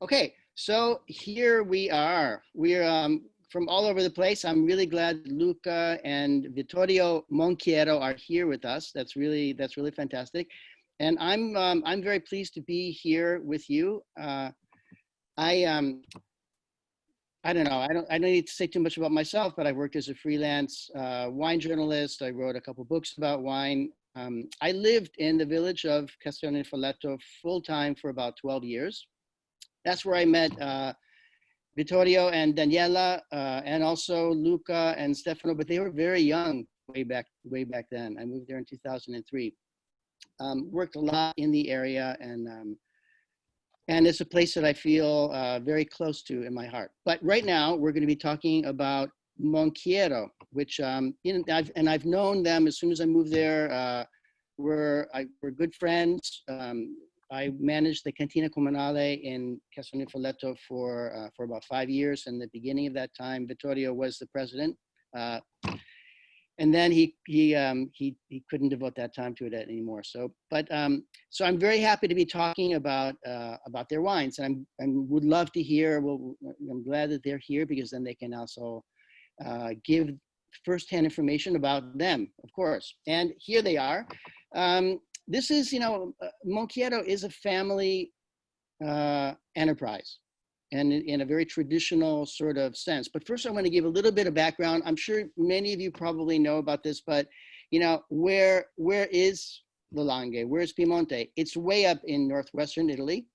Okay, so here we are. We're from all over the place. I'm really glad Luca and Vittorio Monchiero are here with us. That's really fantastic, and I'm very pleased to be here with you. I I don't know. I don't need to say too much about myself, but I worked as a freelance wine journalist. I wrote a couple books about wine. I lived in the village of Castione full time for about 12 years. That's where I met Vittorio and Daniela, and also Luca and Stefano, but they were very young way back then. I moved there in 2003. Worked a lot in the area, and it's a place that I feel very close to in my heart. But right now, we're going to be talking about Monchiero, which I've known them as soon as I moved there. We're good friends. I managed the Cantina Comunale in Castelnuovo for about 5 years. And the beginning of that time, Vittorio was the president. And then he couldn't devote that time to it anymore. So I'm very happy to be talking about their wines, and I would love to hear. Well, I'm glad that they're here because then they can also give firsthand information about them, of course. And here they are. This is, Monchiero is a family enterprise, and in a very traditional sort of sense. But first, I want to give a little bit of background. I'm sure many of you probably know about this, but where is the Langhe? Where is Piemonte? It's way up in northwestern Italy.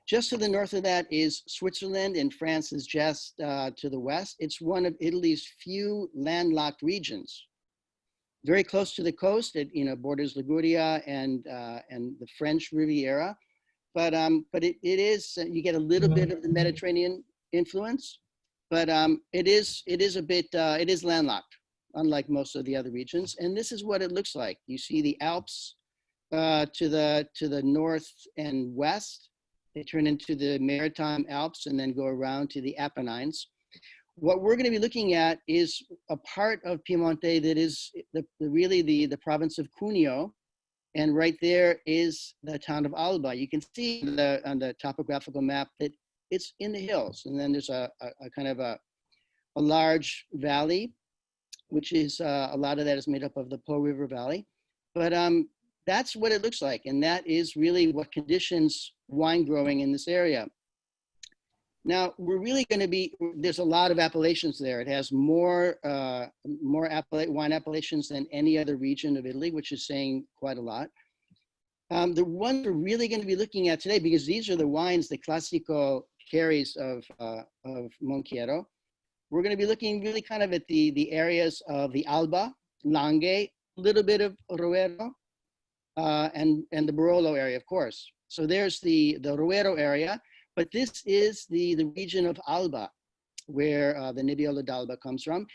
Just to the north of that is Switzerland, and France is just to the west. It's one of Italy's few landlocked regions. Very close to the coast. It borders Liguria and the French Riviera. But it is, you get a little bit of the Mediterranean influence, but it is landlocked, unlike most of the other regions. And this is what it looks like. You see the Alps to the north and west. They turn into the Maritime Alps and then go around to the Apennines. What we're going to be looking at is a part of Piemonte that is really the province of Cuneo. And right there is the town of Alba. You can see on the topographical map that it's in the hills. And then there's a kind of a large valley, which is a lot of that is made up of the Po River Valley. But that's what it looks like. And that is really what conditions wine growing in this area. Now, we're really going to be, there's a lot of appellations there. It has more wine appellations than any other region of Italy, which is saying quite a lot. The one we're really going to be looking at today, because these are the wines the Classico carries of Monchiero, we're going to be looking really kind of at the areas of the Alba, Langhe, a little bit of Roero, and the Barolo area, of course. So there's the Roero area. But this is the region of Alba, where the Nebbiolo d'Alba comes from.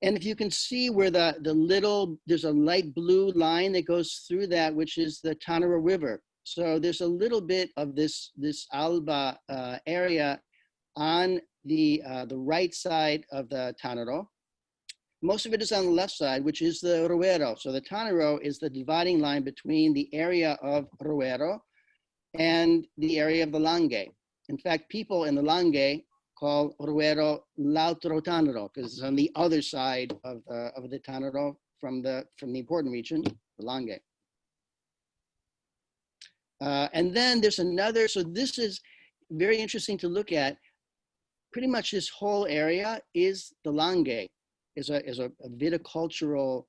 And if you can see where there's a light blue line that goes through that, which is the Tanaro River. So there's a little bit of this Alba area on the right side of the Tanaro. Most of it is on the left side, which is the Roero. So the Tanaro is the dividing line between the area of Roero and the area of the Langhe. In fact, people in the Langhe call Roero l'altro Tanaro because it's on the other side of the Tanaro from the important region, the Langhe. And then there's another. So this is very interesting to look at. Pretty much this whole area is the Langhe, is a viticultural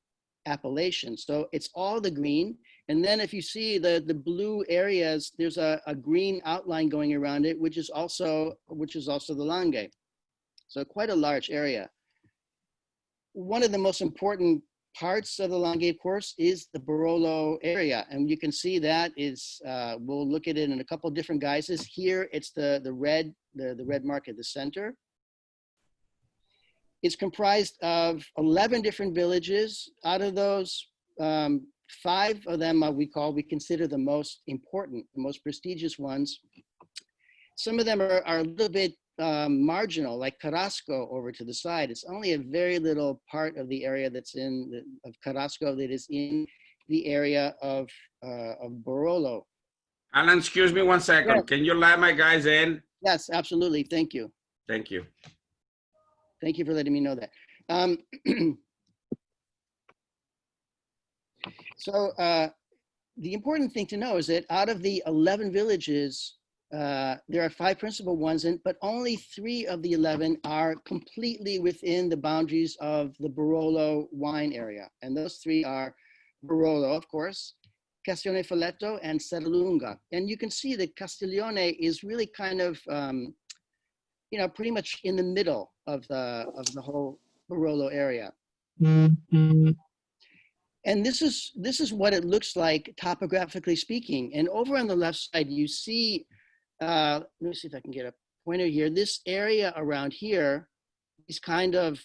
appellation. So it's all the green. And then if you see the blue areas, there's a green outline going around it, which is also the Langhe. So quite a large area. One of the most important parts of the Langhe, of course, is the Barolo area. And you can see that is, we'll look at it in a couple of different guises. Here, it's the red mark at the center. It's comprised of 11 different villages. Out of those, 5 of them we consider the most important, the most prestigious ones. Some of them are a little bit marginal, like Carrasco over to the side. It's only a very little part of the area of Carrasco that is in the area of Barolo. Alan, excuse me 1 second. Yes. Can you let my guys in? Yes, absolutely. Thank you. Thank you. Thank you for letting me know that. So the important thing to know is that out of the 11 villages, there are 5 principal ones, but only 3 of the 11 are completely within the boundaries of the Barolo wine area. And those 3 are Barolo, of course, Castiglione Folletto, and Serralunga. And you can see that Castiglione is really kind of, you know, pretty much in the middle of the whole Barolo area. And this is what it looks like topographically speaking. And over on the left side, you see, let me see if I can get a pointer here. This area around here is kind of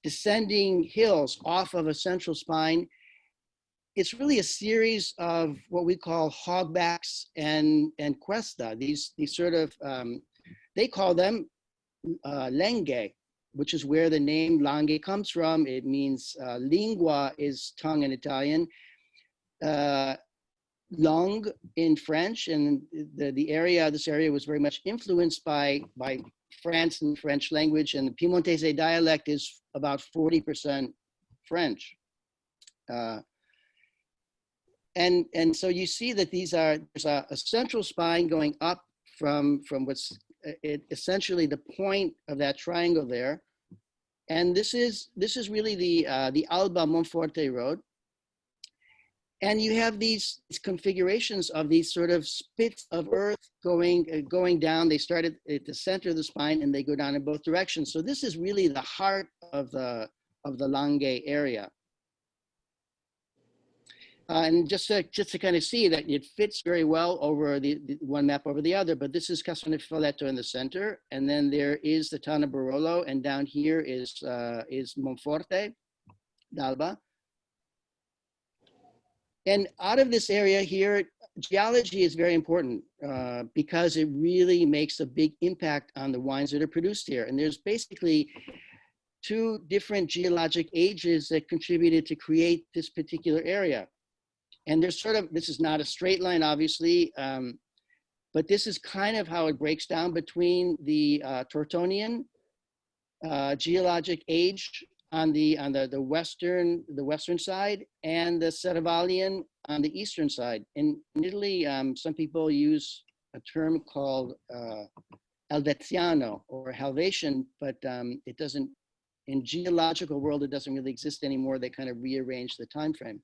descending hills off of a central spine. It's really a series of what we call hogbacks and cuesta. These sort of, they call them lenghe, which is where the name Langhe comes from. It means lingua is tongue in Italian, langue in French, and this area was very much influenced by France and French language, and the Piemontese dialect is about 40% French. And so you see that there's a central spine going up from what's essentially the point of that triangle there. And this is really the Alba Monforte Road. And you have these configurations of these sort of spits of earth going down. They start at the center of the spine and they go down in both directions. So this is really the heart of the Langhe area. And just to kind of see that it fits very well over the one map over the other, but this is Castiglione Folletto in the center, and then there is the town of Barolo, and down here is Monforte d'Alba. And out of this area here, geology is very important because it really makes a big impact on the wines that are produced here. And there's basically 2 different geologic ages that contributed to create this particular area. And there's sort of, this is not a straight line, obviously, but this is kind of how it breaks down between the Tortonian geologic age on the western side and the Serravaglian on the eastern side. In Italy, some people use a term called Helvetiano or Helvetian, but it doesn't, in geological world, it doesn't really exist anymore. They kind of rearrange the time frame.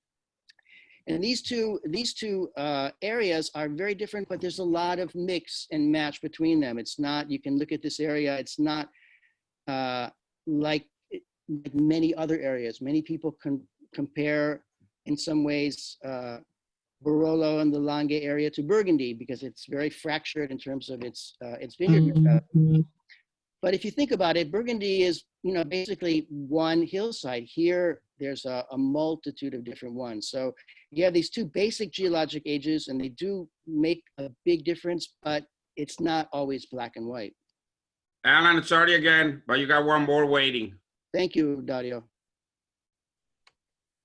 And these two areas are very different, but there's a lot of mix and match between them. It's not, you can look at this area, it's not like many other areas. Many people can compare in some ways Barolo and the Langhe area to Burgundy because it's very fractured in terms of its vineyard. But if you think about it, Burgundy is, you know, basically one hillside. Here, there's a multitude of different ones. So you have these 2 basic geologic ages, and they do make a big difference, but it's not always black and white. Alan, sorry again, but you got one more waiting. Thank you, Dario.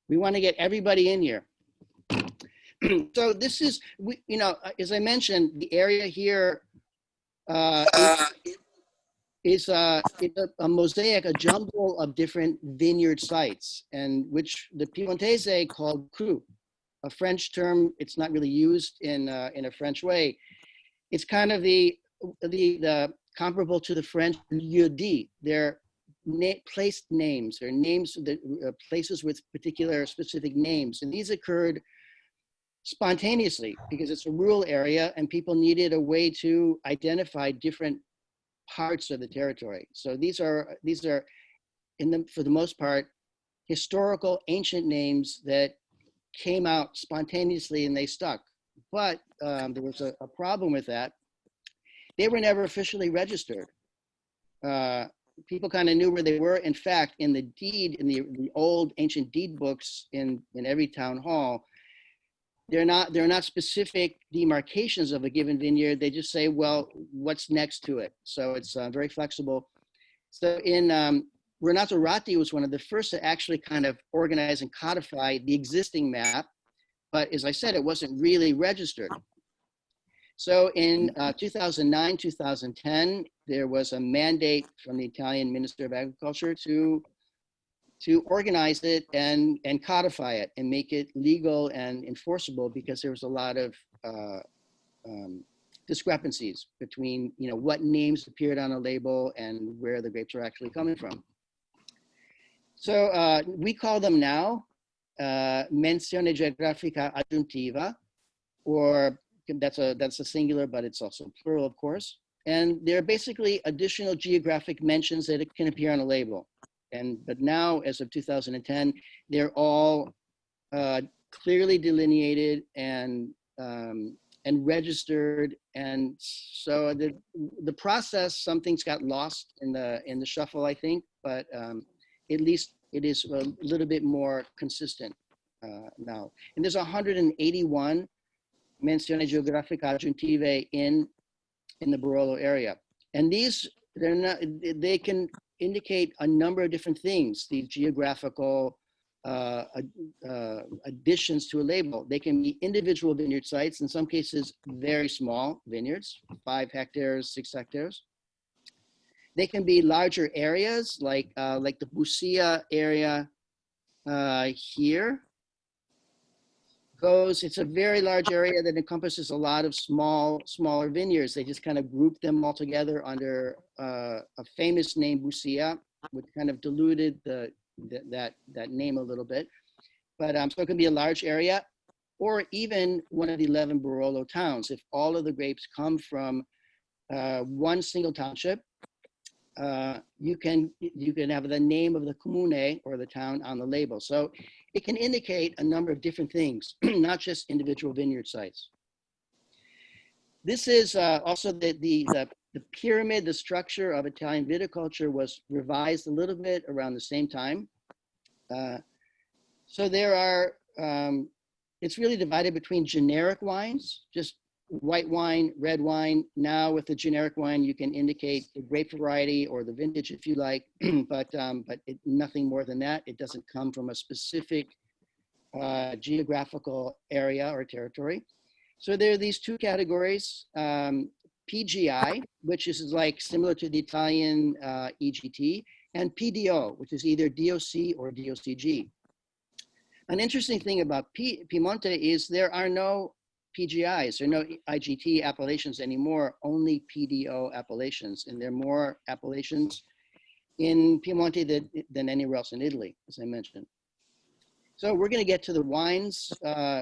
We want to get everybody in here. So this is, you know, as I mentioned, the area here is a mosaic, a jumble of different vineyard sites, and which the Piemontese called cru, a French term. It's not really used in a French way. It's kind of the comparable to the French lieu dit. They're place names. They're names that places with particular specific names, and these occurred spontaneously because it's a rural area and people needed a way to identify different parts of the territory. So these are for the most part, historical ancient names that came out spontaneously and they stuck. But there was a problem with that. They were never officially registered. People kind of knew where they were. In fact, in the deed, in the old ancient deed books in every town hall, they're not specific demarcations of a given vineyard. They just say, well, what's next to it? So it's very flexible. So Renato Ratti was one of the first to actually kind of organize and codify the existing map. But as I said, it wasn't really registered. So in 2009, 2010, there was a mandate from the Italian Minister of Agriculture to organize it and codify it and make it legal and enforceable, because there was a lot of discrepancies between, you know, what names appeared on a label and where the grapes are actually coming from. So we call them now menzione geografica aggiuntiva, or that's a singular, but it's also plural, of course. And they're basically additional geographic mentions that it can appear on a label. But now, as of 2010, they're all clearly delineated and registered. And so the process, some things got lost in the shuffle, I think, but at least it is a little bit more consistent now. And there's 181 menzioni geografiche aggiuntive in the Barolo area. And these, they can indicate a number of different things, these geographical additions to a label. They can be individual vineyard sites, in some cases very small vineyards, 5 hectares, 6 hectares. They can be larger areas, like the Busia area here. It's a very large area that encompasses a lot of smaller vineyards. They just kind of group them all together under a famous name, Busia, which kind of diluted that name a little bit. But so it can be a large area, or even one of the 11 Barolo towns. If all of the grapes come from one single township, you can have the name of the comune or the town on the label. So it can indicate a number of different things, not just individual vineyard sites. This is also the pyramid, the structure of Italian viticulture was revised a little bit around the same time. So there are, it's really divided between generic wines, just white wine, red wine. Now with the generic wine, you can indicate the grape variety or the vintage if you like, but nothing more than that. It doesn't come from a specific geographical area or territory. So there are these 2 categories, PGI, which is like similar to the Italian EGT, and PDO, which is either DOC or DOCG. An interesting thing about Piemonte is there are no PGIs, there are no IGT appellations anymore, only PDO appellations, and there are more appellations in Piemonte than anywhere else in Italy, as I mentioned. So we're going to get to the wines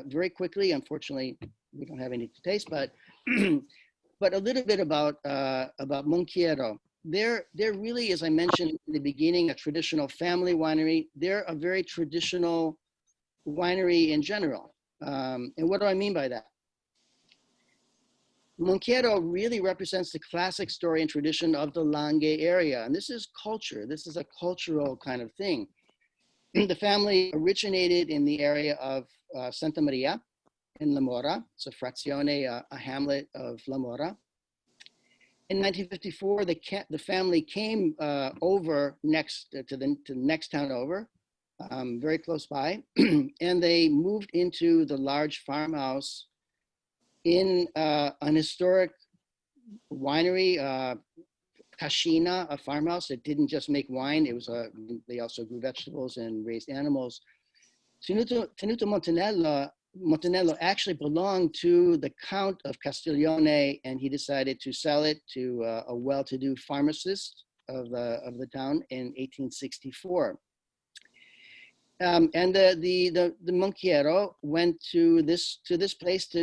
very quickly. Unfortunately, we don't have any to taste, but but a little bit about Monchiero. They're really, as I mentioned in the beginning, a traditional family winery. They're a very traditional winery in general. And what do I mean by that? Monchiero really represents the classic story and tradition of the Langhe area. And this is culture. This is a cultural kind of thing. The family originated in the area of Santa Maria in La Mora. It's a frazione, a hamlet of La Mora. In 1954, the family came over to the next town over, very close by, and they moved into the large farmhouse in an historic winery, Cascina, a farmhouse that didn't just make wine. It was they also grew vegetables and raised animals. Tenuto Montanello actually belonged to the Count of Castiglione, and he decided to sell it to a well-to-do pharmacist of the town in 1864. And the Monchiero went to this place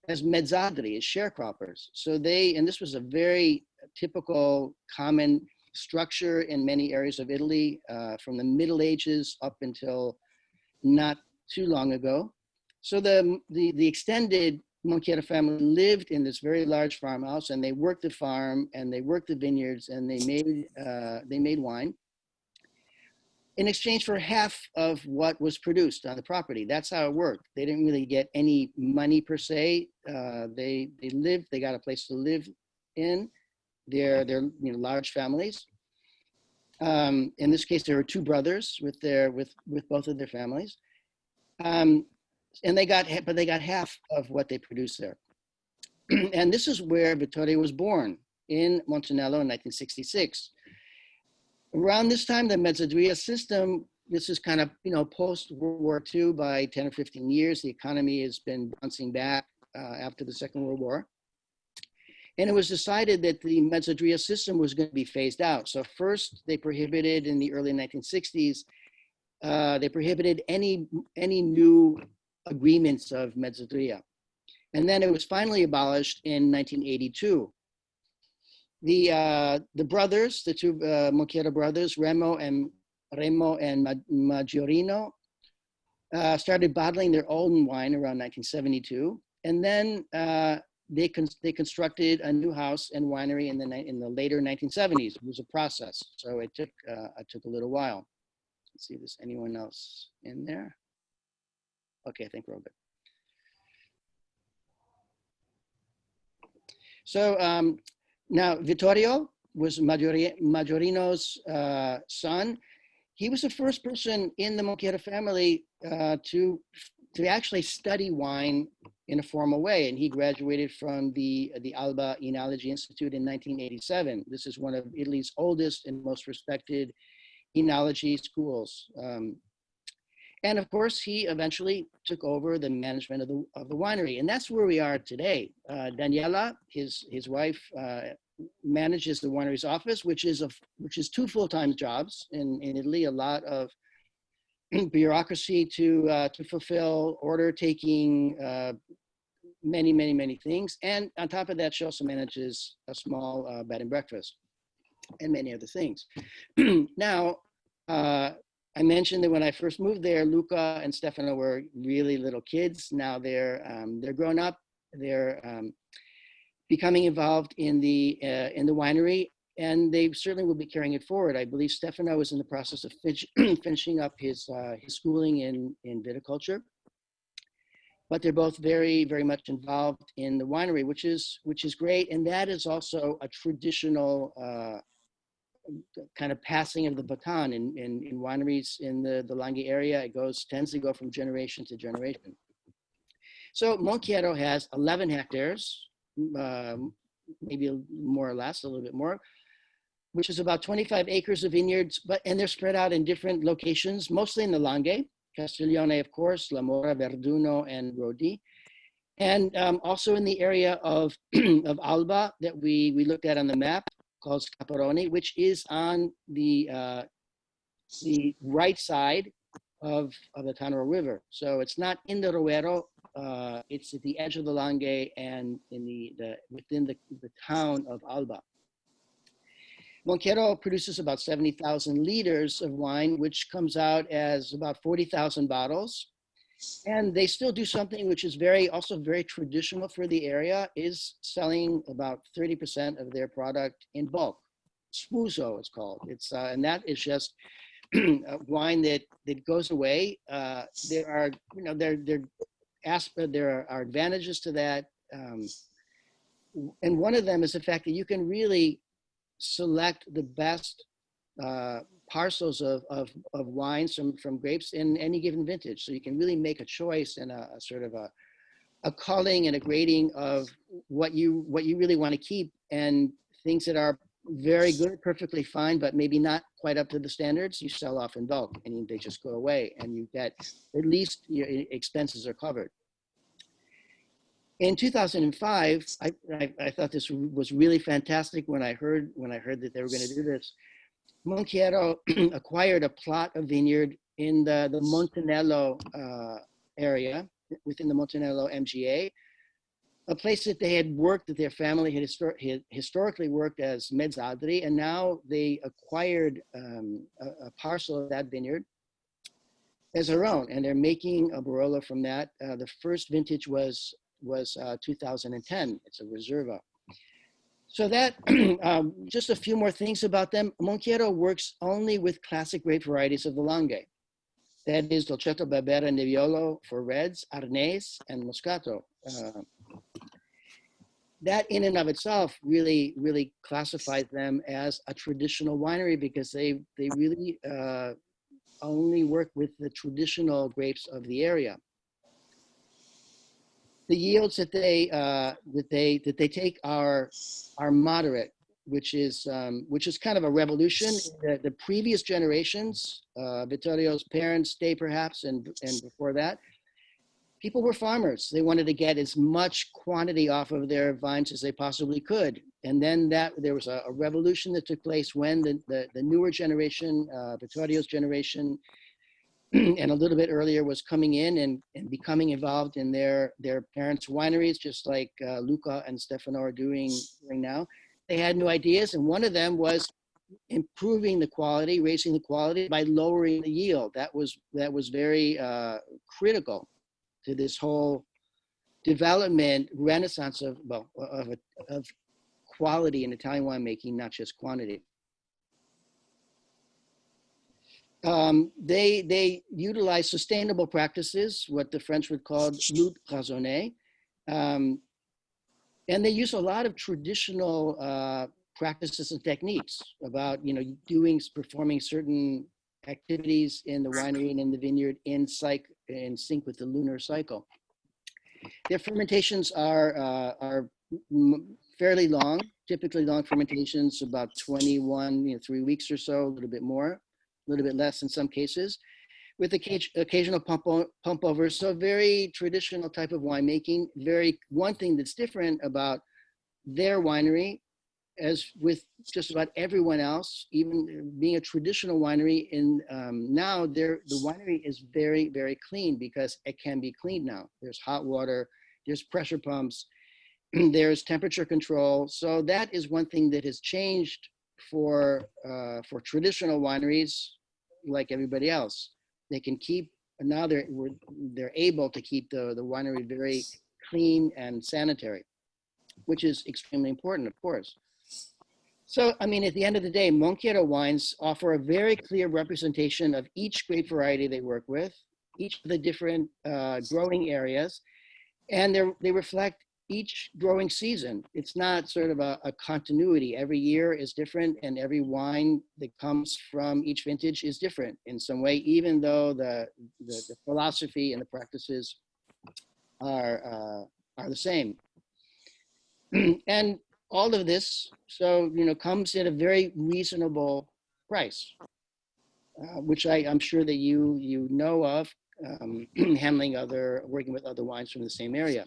as mezzadri, as sharecroppers. So and this was a very typical, common structure in many areas of Italy, from the Middle Ages up until not too long ago. So the extended Monchiero family lived in this very large farmhouse, and they worked the farm and they worked the vineyards, and they made wine in exchange for half of what was produced on the property. That's how it worked. They didn't really get any money per se. They got a place to live in. They're large families. In this case, there were 2 brothers with both of their families. And they got half of what they produced there. And this is where Vittorio was born, in Montanello in 1966. Around this time, the Mezzadria system, this is kind of, post World War II by 10 or 15 years. The economy has been bouncing back after the Second World War. And it was decided that the Mezzadria system was going to be phased out. So first, they prohibited in the early 1960s, they prohibited any new agreements of Mezzadria. And then it was finally abolished in 1982. The brothers, the two Monchiero brothers, Remo and Maggiorino, started bottling their own wine around 1972. And then they constructed a new house and winery in the later 1970s. It was a process, so it took a little while. Let's see if there's anyone else in there. Okay, I think we're all good. So now Vittorio was Maggiorino's son. He was the first person in the Monchiero family to actually study wine in a formal way, and he graduated from the Alba Enology Institute in 1987. This is one of Italy's oldest and most respected enology schools. And of course, he eventually took over the management of the winery, and that's where we are today. Daniela, his wife, manages the winery's office, which is two full-time jobs in Italy. A lot of bureaucracy to fulfill, order taking, many things. And on top of that, she also manages a small bed and breakfast and many other things. Now, I mentioned that when I first moved there, Luca and Stefano were really little kids. Now they're grown up. They're becoming involved in the winery, and they certainly will be carrying it forward. I believe Stefano is in the process of finishing up his schooling in viticulture. But they're both very much involved in the winery, which is great, and that is also a traditional kind of passing of the baton in wineries in the Langhe area. It tends to go from generation to generation. So Monchiero has 11 hectares, maybe more or less, a little bit more, which is about 25 acres of vineyards, and they're spread out in different locations, mostly in the Langhe, Castiglione, of course, La Mora, Verduno, and Rodi. And also in the area of Alba that we looked at on the map, called Scaparoni, which is on the right side of the Tanaro River. So it's not in the Roero, it's at the edge of the Langhe and within the town of Alba. Monchiero produces about 70,000 liters of wine, which comes out as about 40,000 bottles. And they still do something which is also very traditional for the area, is selling about 30% of their product in bulk. Sfuso, it's called. And that is just wine that goes away. There are advantages to that. And one of them is the fact that you can really select the best parcels of wines from grapes in any given vintage. So you can really make a choice and a sort of a culling and a grading of what you really want to keep, and things that are very good, perfectly fine, but maybe not quite up to the standards, you sell off in bulk and they just go away, and you get, at least your expenses are covered. In 2005, I thought this was really fantastic when I heard that they were going to do this. Monchiero acquired a plot of vineyard in the Montanello area, within the Montanello MGA, a place that they had worked, that their family had historically worked as Mezzadri, and now they acquired a parcel of that vineyard as their own, and they're making a Barolo from that. The first vintage was 2010. It's a Reserva. So that, just a few more things about them. Monchiero works only with classic grape varieties of the Langhe. That is Dolcetto, Barbera, Nebbiolo for reds, Arnese, and Moscato. That in and of itself really classifies them as a traditional winery, because they really only work with the traditional grapes of the area. The yields that they take are moderate, which is kind of a revolution. The previous generations, Vittorio's parents' day perhaps, and before that, people were farmers. They wanted to get as much quantity off of their vines as they possibly could. And then there was a revolution that took place when the newer generation, Vittorio's generation, and a little bit earlier was coming in and becoming involved in their parents' wineries, just like Luca and Stefano are doing now. They had new ideas, and one of them was improving the quality, raising the quality by lowering the yield. That was very critical to this whole development renaissance of quality in Italian winemaking, not just quantity. They utilize sustainable practices, what the French would call lutte raisonnée, and they use a lot of traditional practices and techniques about performing certain activities in the winery and in the vineyard in sync with the lunar cycle. Their fermentations are fairly long, typically long fermentations, about 21, 3 weeks or so, a little bit more, a little bit less in some cases, with occasional pump over. So very traditional type of winemaking. One thing that's different about their winery, as with just about everyone else, even being a traditional winery, now the winery is very, very clean because it can be cleaned now. There's hot water, there's pressure pumps, there's temperature control. So that is one thing that has changed for traditional wineries, like everybody else. They can keep, now they're able to keep the winery very clean and sanitary, which is extremely important, of course. So, I mean, at the end of the day, Monchiero wines offer a very clear representation of each grape variety they work with, each of the different growing areas, and they reflect each growing season. It's not sort of a continuity. Every year is different, and every wine that comes from each vintage is different in some way, even though the philosophy and the practices are the same. And all of this, comes at a very reasonable price, which I'm sure that you know of, working with other wines from the same area.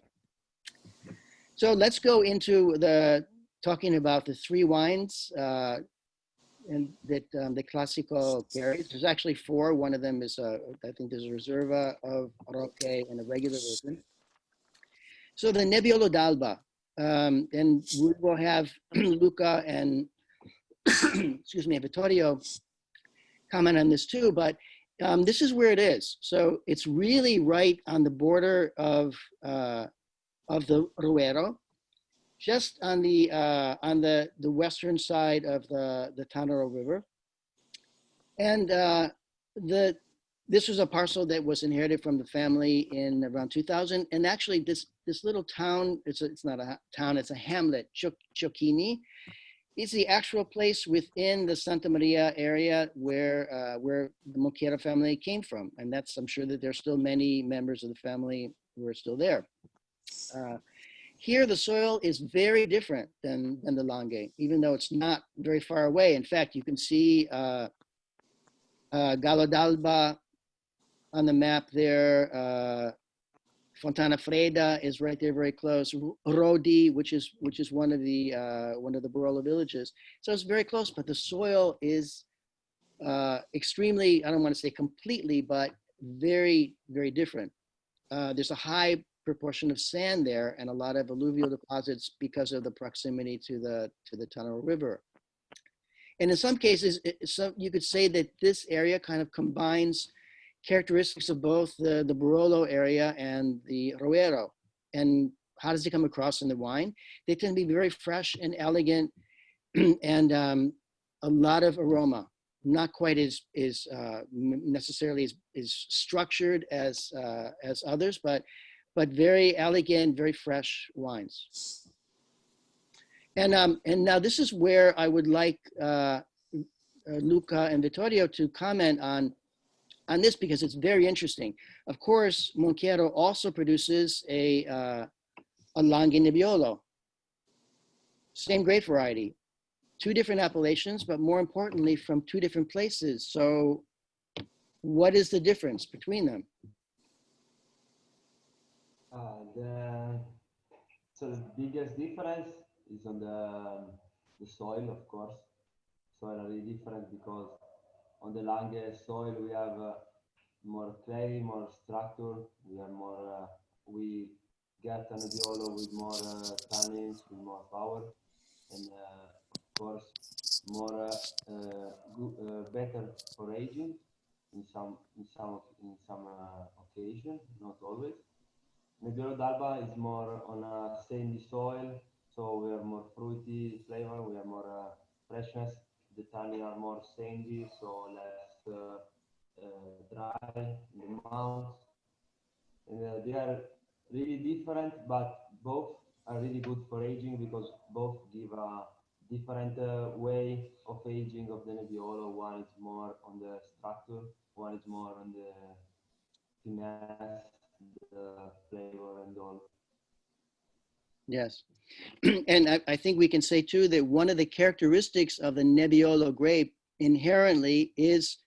So let's go into talking about the three wines and that the Classico carries. There's actually four. One of them is, I think there's a Reserva of Roque and a regular version. So the Nebbiolo d'Alba, and we will have Luca and excuse me, Vittorio comment on this too, but this is where it is. So it's really right on the border of the Ruero, just on the western side of the Tanaro River. And this was a parcel that was inherited from the family in around 2000. And actually this little town, it's not a town, it's a hamlet, Ciocchini. It's the actual place within the Santa Maria area where the Monchiero family came from. And I'm sure that there's still many members of the family who are still there. Here, the soil is very different than the Langhe, even though it's not very far away. In fact, you can see Gallo d'Alba on the map there. Fontana Freda is right there, very close. Rodi, which is one of the Barolo villages. So it's very close, but the soil is extremely, I don't want to say completely, but very, very different. There's a high proportion of sand there and a lot of alluvial deposits because of the proximity to the Tanaro River. And in some cases, you could say that this area kind of combines characteristics of both the Barolo area and the Ruero. And how does it come across in the wine? They tend to be very fresh and elegant and a lot of aroma, not quite as necessarily as structured as others, but very elegant, very fresh wines. And now this is where I would like Luca and Vittorio to comment on on this because it's very interesting. Of course, Monchiero also produces a Langhe Nebbiolo, same grape variety, two different appellations, but more importantly, from two different places. So what is the difference between them? So the biggest difference is on the soil, of course. Soil are really different because on the Langhe soil we have more clay, more structure. We have more. We get an Nebbiolo with more tannins, with more power, and of course more better for aging in some occasion, not always. Nebbiolo d'Alba is more on a sandy soil, so we have more fruity flavor, we have more freshness. The tannin are more sandy, so less dry in the mouth. And they are really different, but both are really good for aging because both give a different way of aging of the Nebbiolo. One is more on the structure, one is more on the finesse, the flavor and all. Yes. And I think we can say too that one of the characteristics of the Nebbiolo grape inherently is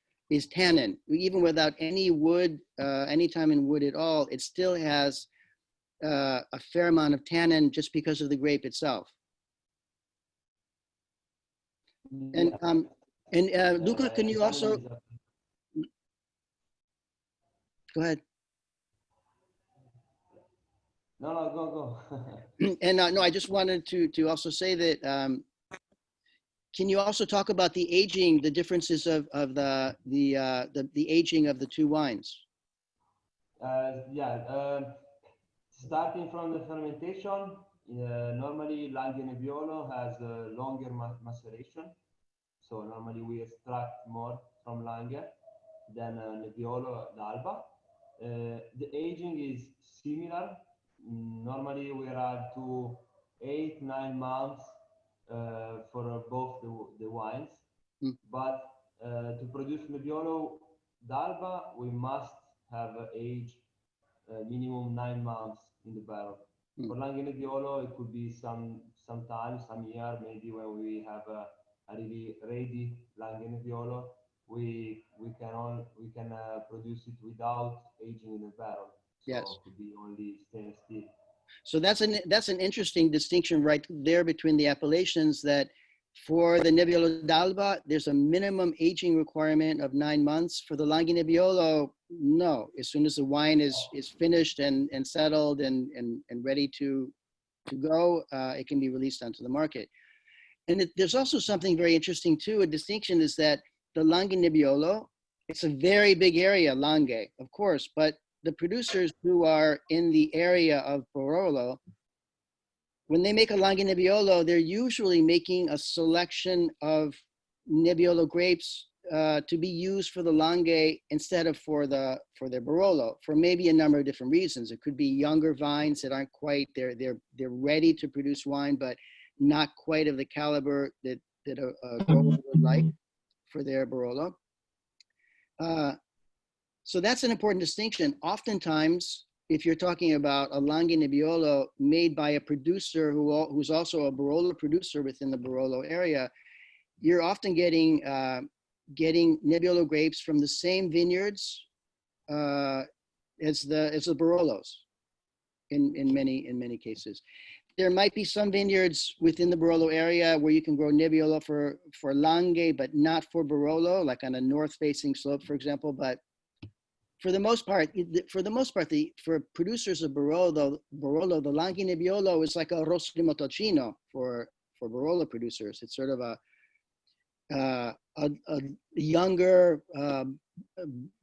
tannin. Even without any wood, any time in wood at all, it still has a fair amount of tannin just because of the grape itself. And Luca, can you also go ahead? No, go. And no, I just wanted to also say that. Can you also talk about the aging, the differences of the aging of the two wines? Starting from the fermentation, normally Langhe Nebbiolo has a longer maceration. So normally we extract more from Langhe than Nebbiolo d'Alba. The aging is similar. Normally we are to 8-9 months for both the wines. But to produce Nebbiolo d'Alba, we must have age minimum 9 months in the barrel. For Langhe Nebbiolo, it could be some time, some year, maybe when we have a really ready Langhe Nebbiolo, we can produce it without aging in the barrel. So yes. It could be only stainless steel. So that's an interesting distinction right there between the appellations, that for the Nebbiolo d'Alba, there's a minimum aging requirement of 9 months. For the Langhe Nebbiolo, no. As soon as the wine is finished and settled and ready to go, it can be released onto the market. And there's also something very interesting too. A distinction is that the Langhe Nebbiolo, it's a very big area, Langhe, of course, but the producers who are in the area of Barolo, when they make a Langhe Nebbiolo, they're usually making a selection of Nebbiolo grapes to be used for the Langhe instead of for their Barolo, for maybe a number of different reasons. It could be younger vines that aren't quite, they're ready to produce wine, but not quite of the caliber that a grower would like for their Barolo. So that's an important distinction. Oftentimes, if you're talking about a Langhe Nebbiolo made by a producer who's also a Barolo producer within the Barolo area, you're often getting Nebbiolo grapes from the same vineyards as the Barolos in many cases. There might be some vineyards within the Barolo area where you can grow Nebbiolo for Langhe, but not for Barolo, like on a north-facing slope, for example. But for the most part, for producers of Barolo, the Langhe Nebbiolo is like a Rosso di Montalcino for Barolo producers. It's sort of a younger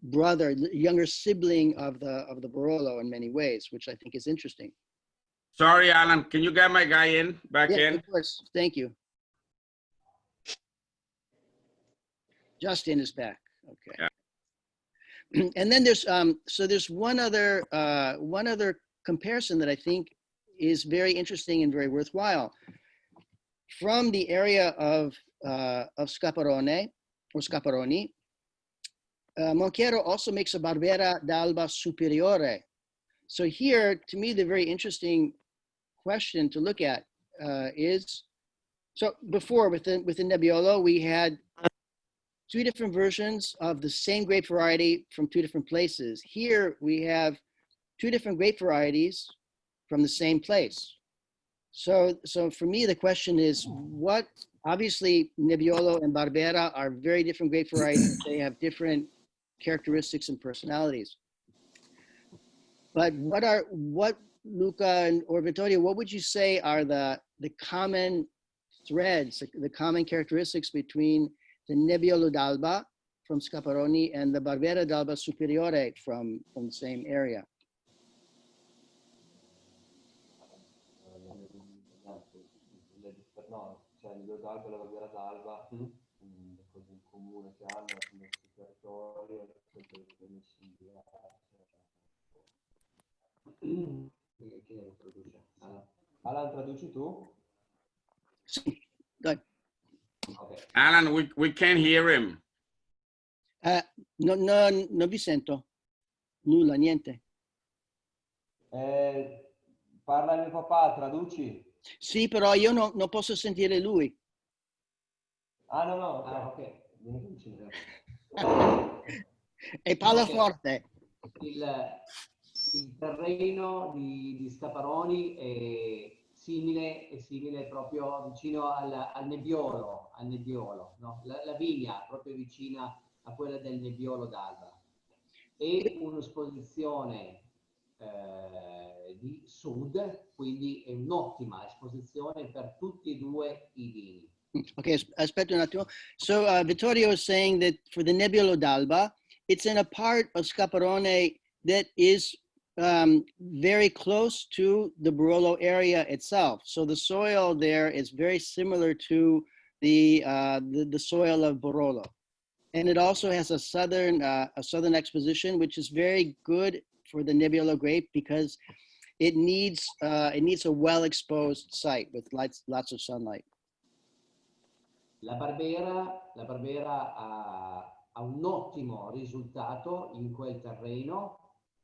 brother, younger sibling of the Barolo in many ways, which I think is interesting. Sorry, Alan, can you get my guy in, back in? Of course, thank you. Justin is back, okay. Yeah. And then there's one other comparison that I think is very interesting and very worthwhile. From the area of Scaparone or Scaparoni, Monchiero also makes a Barbera d'Alba Superiore. So here, to me, the very interesting question to look at is, so before with the Nebbiolo, we had two different versions of the same grape variety from two different places. Here we have two different grape varieties from the same place. So for me, the question is, what, obviously Nebbiolo and Barbera are very different grape varieties. They have different characteristics and personalities. But what Luca or Vittorio, what would you say are the common threads, the common characteristics between the Nebbiolo d'Alba from Scaparoni and the Barbera d'Alba Superiore from the same area? No, cioè il Nebbiolo d'Alba e la Barbera d'Alba, le cose in comune che hanno come sul territorio, chi lo traduce? Alan, traduci tu? Sì, dai. Okay. Alan, we can't hear him. Non vi sento. Nulla, niente. Parla mio papà, traduci? Sì, però io non posso sentire lui. Ah, no, ok. Vieni vicino. E parla Ok. forte. Il terreno di Scaparoni è simile proprio vicino al Nebbiolo, no? La vigna proprio vicina a quella del Nebbiolo d'Alba. E un'esposizione di sud, quindi è un'ottima esposizione per tutti e due i vini. Okay, aspetta un attimo. So Vittorio is saying that for the Nebbiolo d'Alba, it's in a part of Scaparone that is very close to the Barolo area itself. So the soil there is very similar to the soil of Barolo. And it also has a southern exposition, which is very good for the Nebbiolo grape because it needs a well-exposed site with lots of sunlight. La Barbera ha un ottimo risultato in quel terreno,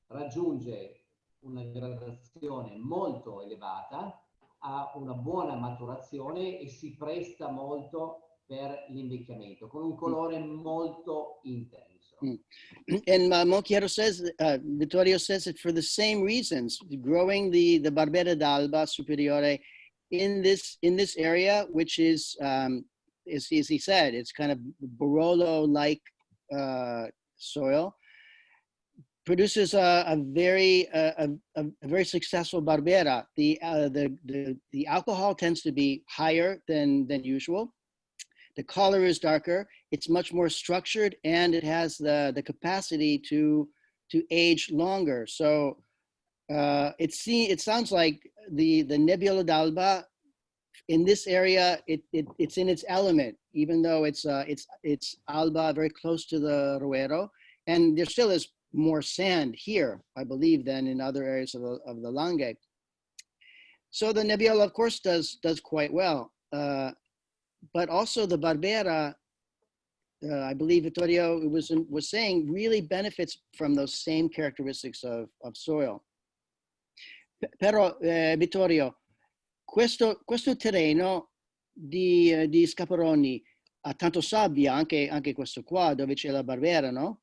raggiunge una gradazione molto elevata, ha una buona maturazione e si presta molto per l'invecchiamento, con un colore molto intenso. And Monchiero says, Vittorio says that for the same reasons, growing the Barbera d'Alba Superiore in this area, which is, as he said, it's kind of Barolo-like soil, produces a very successful Barbera. The alcohol tends to be higher than usual. The color is darker. It's much more structured, and it has the capacity to age longer. So it sounds like the Nebbiolo d'Alba in this area, it's in its element, even though it's Alba, very close to the Roero, and there still is more sand here, I believe, than in other areas of the Langhe. So the Nebbiolo, of course, does quite well. But also the Barbera, I believe Vittorio was saying, really benefits from those same characteristics of soil. Però, Vittorio, questo terreno di Scaparoni ha tanto sabbia, anche questo qua, dove c'è la Barbera, no?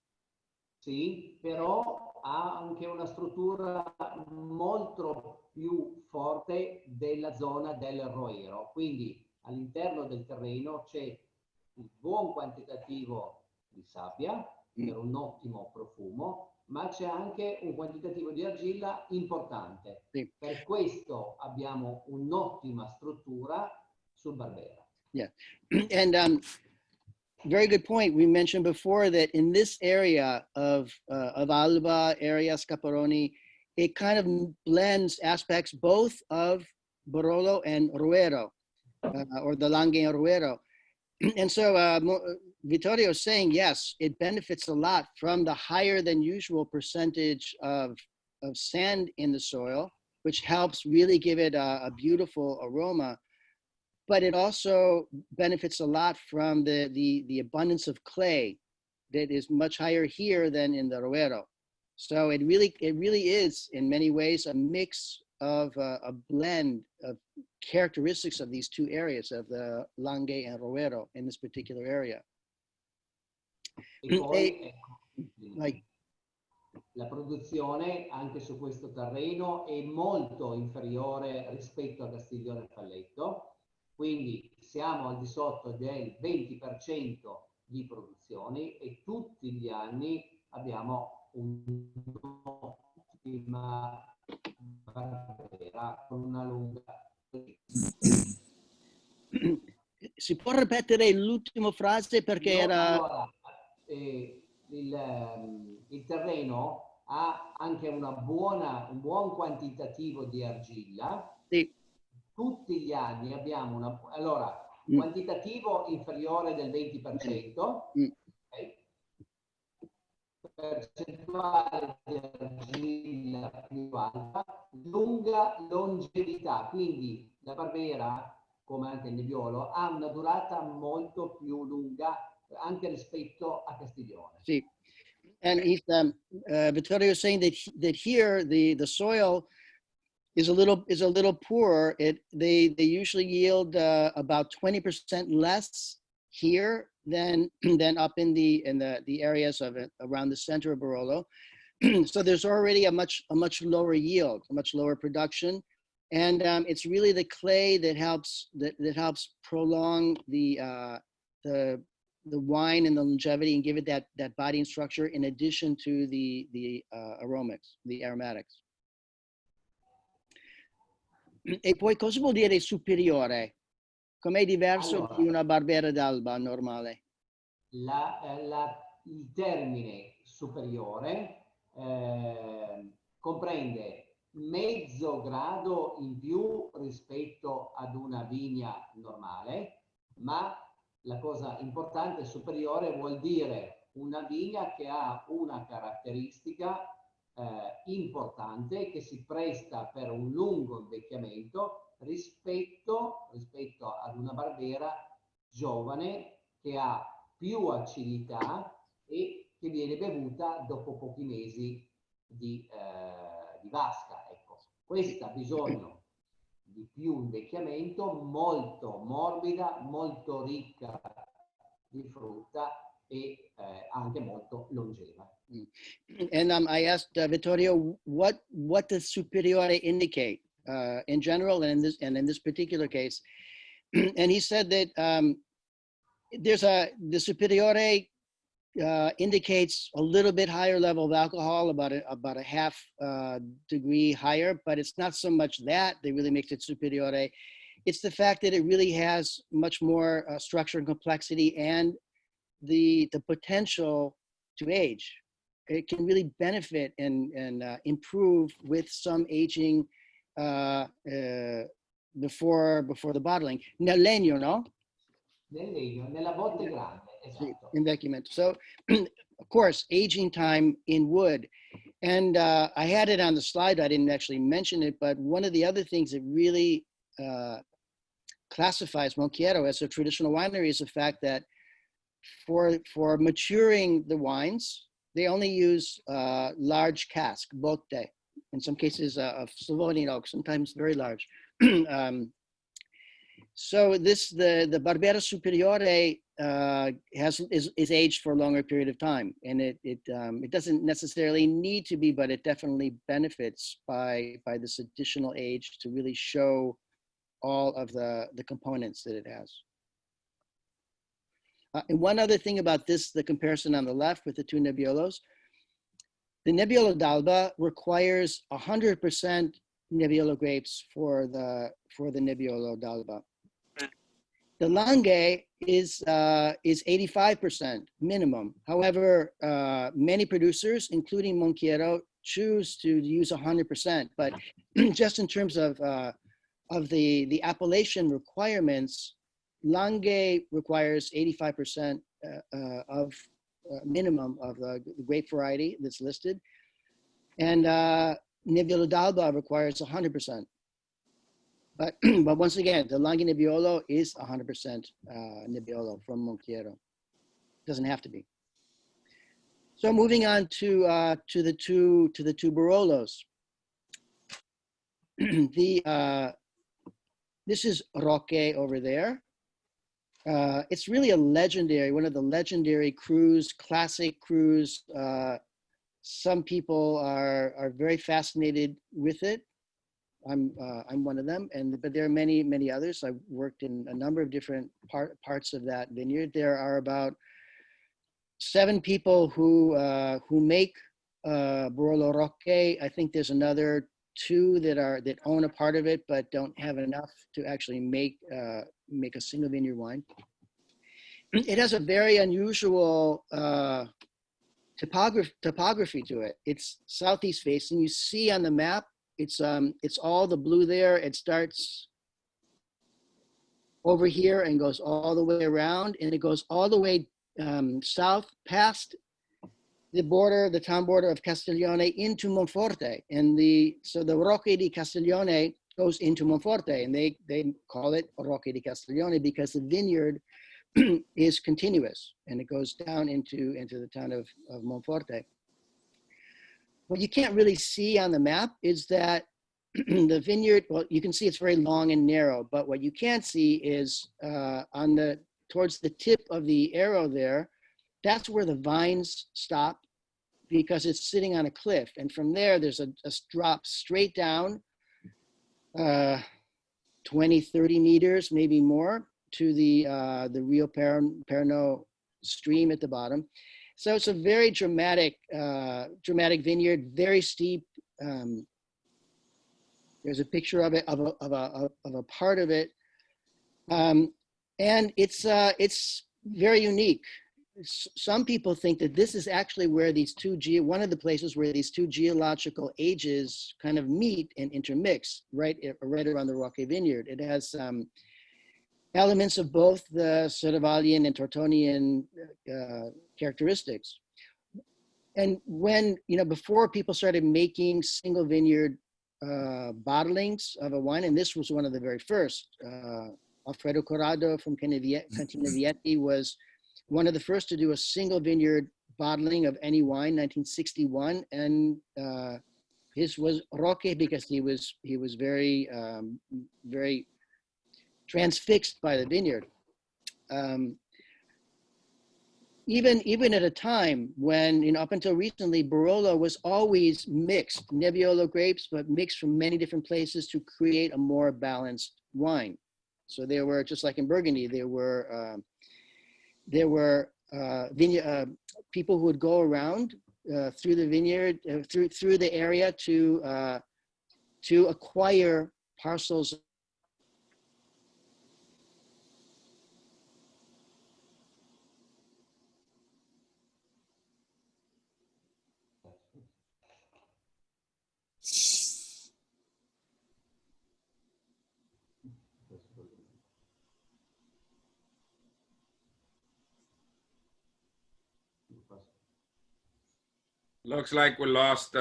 Sì, però ha anche una struttura molto più forte della zona del Roero, quindi all'interno del terreno c'è un buon quantitativo di sabbia per un ottimo profumo, ma c'è anche un quantitativo di argilla importante. Sì. Per questo abbiamo un'ottima struttura sul Barbera. Yeah, and very good point. We mentioned before that in this area of Alba area, Scaparoni, it kind of blends aspects both of Barolo and Roero, or the Langhe and Roero. And so Vittorio is saying, yes, it benefits a lot from the higher than usual percentage of sand in the soil, which helps really give it a beautiful aroma. But it also benefits a lot from the abundance of clay that is much higher here than in the Roero. So it really is in many ways a mix of a blend of characteristics of these two areas of the Langhe and Roero in this particular area. E poi Like, la produzione anche su questo terreno è molto inferiore rispetto a Castiglione Falletto, quindi siamo al di sotto del 20% di produzioni e tutti gli anni abbiamo un'ottima barbera con una lunga. si può ripetere l'ultima frase perché era... Allora, il terreno ha anche un buon quantitativo di argilla. Sì. Tutti gli anni abbiamo quantitativo inferiore del 20%, okay? Percentuale di argilla più alta, lunga longevità, quindi la barbera, come anche il Nebbiolo, ha una durata molto più lunga anche rispetto a Castiglione. See, and he's Vittorio is saying that here the soil is a little poorer. They usually yield about 20% less here than up in the areas of it around the center of Barolo. So there's already a much lower yield, a much lower production, and it's really the clay that helps prolong the wine and the longevity and give it that body and structure in addition to the aromatics. E poi cosa vuol dire superiore? Com'è diverso di una barbera d'alba normale? Il termine superiore comprende mezzo grado in più rispetto ad una vigna normale, ma la cosa importante, superiore, vuol dire una vigna che ha una caratteristica importante che si presta per un lungo invecchiamento rispetto ad una barbera giovane che ha più acidità e che viene bevuta dopo pochi mesi di vasca. Ecco. Questa ha bisogno di più invecchiamento, molto morbida, molto ricca di frutta e anche molto longeva. And I asked Vittorio, what does superiore indicate in general and in this particular case? And he said that the superiore indicates a little bit higher level of alcohol, about a half degree higher, but it's not so much that really makes it superiore. It's the fact that it really has much more structure and complexity and the potential to age. It can really benefit and improve with some aging before the bottling. Nel legno, no? Nel legno, nella botte grande. Esatto. Invecchiamento. So, of course, aging time in wood. And I had it on the slide. I didn't actually mention it, but one of the other things that really classifies Monchiero as a traditional winery is the fact that for maturing the wines, they only use large cask, botte, in some cases of Slavonian oak, sometimes very large. So the Barbera Superiore is aged for a longer period of time, and it doesn't necessarily need to be, but it definitely benefits by this additional age to really show all of the components that it has. And one other thing about this, the comparison on the left with the two Nebbiolos, the Nebbiolo d'Alba requires 100% Nebbiolo grapes for the Nebbiolo d'Alba. The Langhe is 85% minimum. However, many producers, including Monchiero, choose to use 100%. But just in terms of the appellation requirements, Langhe requires 85% of minimum of the grape variety that's listed, and Nebbiolo d'Alba requires 100%. But once again, the Langhe Nebbiolo is 100% Nebbiolo from Monchiero. Doesn't have to be. So moving on to the two Barolos. This is Roque over there. It's really a legendary, one of the legendary crus, classic crus. Some people are very fascinated with it. I'm one of them, but there are many others. I've worked in a number of different parts of that vineyard. There are about 7 people who make Barolo Roque. I think there's another 2 that own a part of it, but don't have enough to actually make a single vineyard wine. It has a very unusual topography to it. It's southeast facing. You see on the map, it's all the blue there. It starts over here and goes all the way around, and it goes all the way south past the border, the town border of Castiglione into Monforte. And so the Roque di Castiglione goes into Monforte, and they call it Roque di Castiglione because the vineyard is continuous and it goes down into the town of Monforte. What you can't really see on the map is that the vineyard, well, you can see it's very long and narrow, but what you can't see is towards the tip of the arrow there, that's where the vines stop because it's sitting on a cliff. And from there, there's a drop straight down 20, 30 meters, maybe more, to the Rio Perno stream at the bottom. So it's a very dramatic vineyard, very steep. There's a picture of it, of a part of it. And it's very unique. Some people think that this is actually where one of the places where these 2 geological ages kind of meet and intermix, right around the Roque vineyard. It has elements of both the Serravaglian and Tortonian characteristics. And when, before people started making single vineyard bottlings of a wine, and this was one of the very first, Alfredo Corrado from Cantina Vietti was one of the first to do a single vineyard bottling of any wine, 1961, and his was Roque because he was very very transfixed by the vineyard. Even at a time when, up until recently, Barolo was always mixed, Nebbiolo grapes, but mixed from many different places to create a more balanced wine. So there were, just like in Burgundy, there were people who would go around through the vineyard, through the area to acquire parcels. Looks like we lost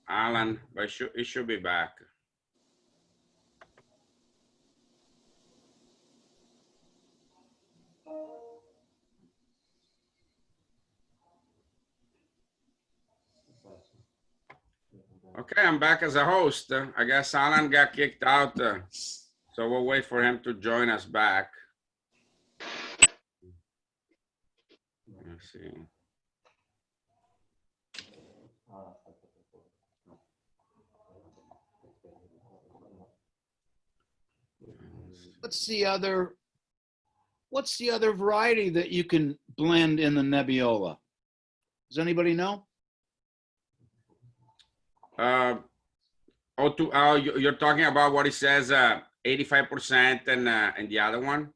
Alan, but it should be back. Okay, I'm back as a host. I guess Alan got kicked out, so we'll wait for him to join us back. Let's see. What's the other variety that you can blend in the Nebbiolo? Does anybody know? You're talking about what it says 85% and the other one?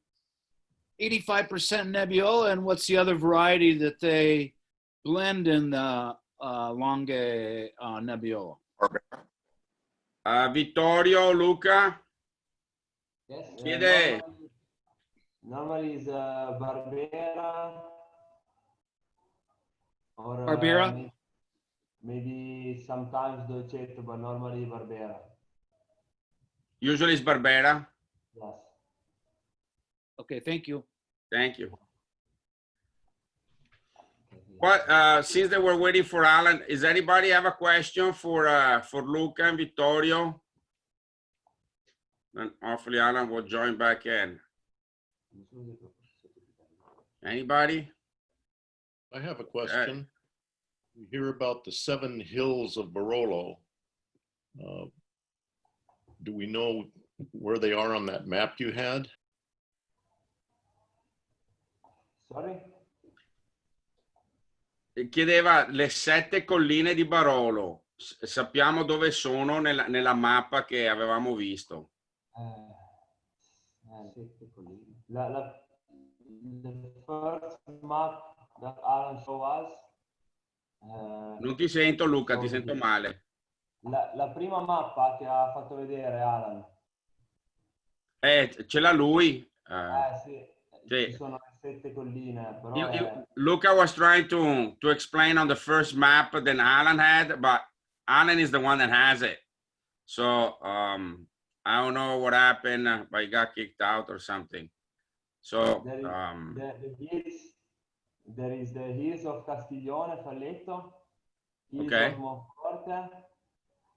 85% Nebbiolo, and what's the other variety that they blend in the Longue Nebbiolo? Vittorio, Luca? Yes. Normally is Barbera. Or Barbera? Maybe sometimes Dolcetto, but normally Barbera. Usually it's Barbera. Yes. Okay, thank you. Thank you. What, since they were waiting for Alan, does anybody have a question for Luca and Vittorio? And hopefully Alan will join back in. Anybody? I have a question. We hear about the 7 hills of Barolo. Do we know where they are on that map you had? Sorry? Chiedeva le 7 colline di Barolo. Sappiamo dove sono nella mappa che avevamo visto. 7 colline. The first map that Alan showed us. Non ti sento Luca, ti sento male. La prima mappa che ha fatto vedere Alan. Ce l'ha lui. Sì. Sì. Ci sono le 7 colline, però Luca was trying to explain on the first map that Alan had, but Alan is the one that has it. So I don't know what happened, but he got kicked out or something. So the hills, there is the hills of Castiglione, Falletto, hills Okay. of Monforte.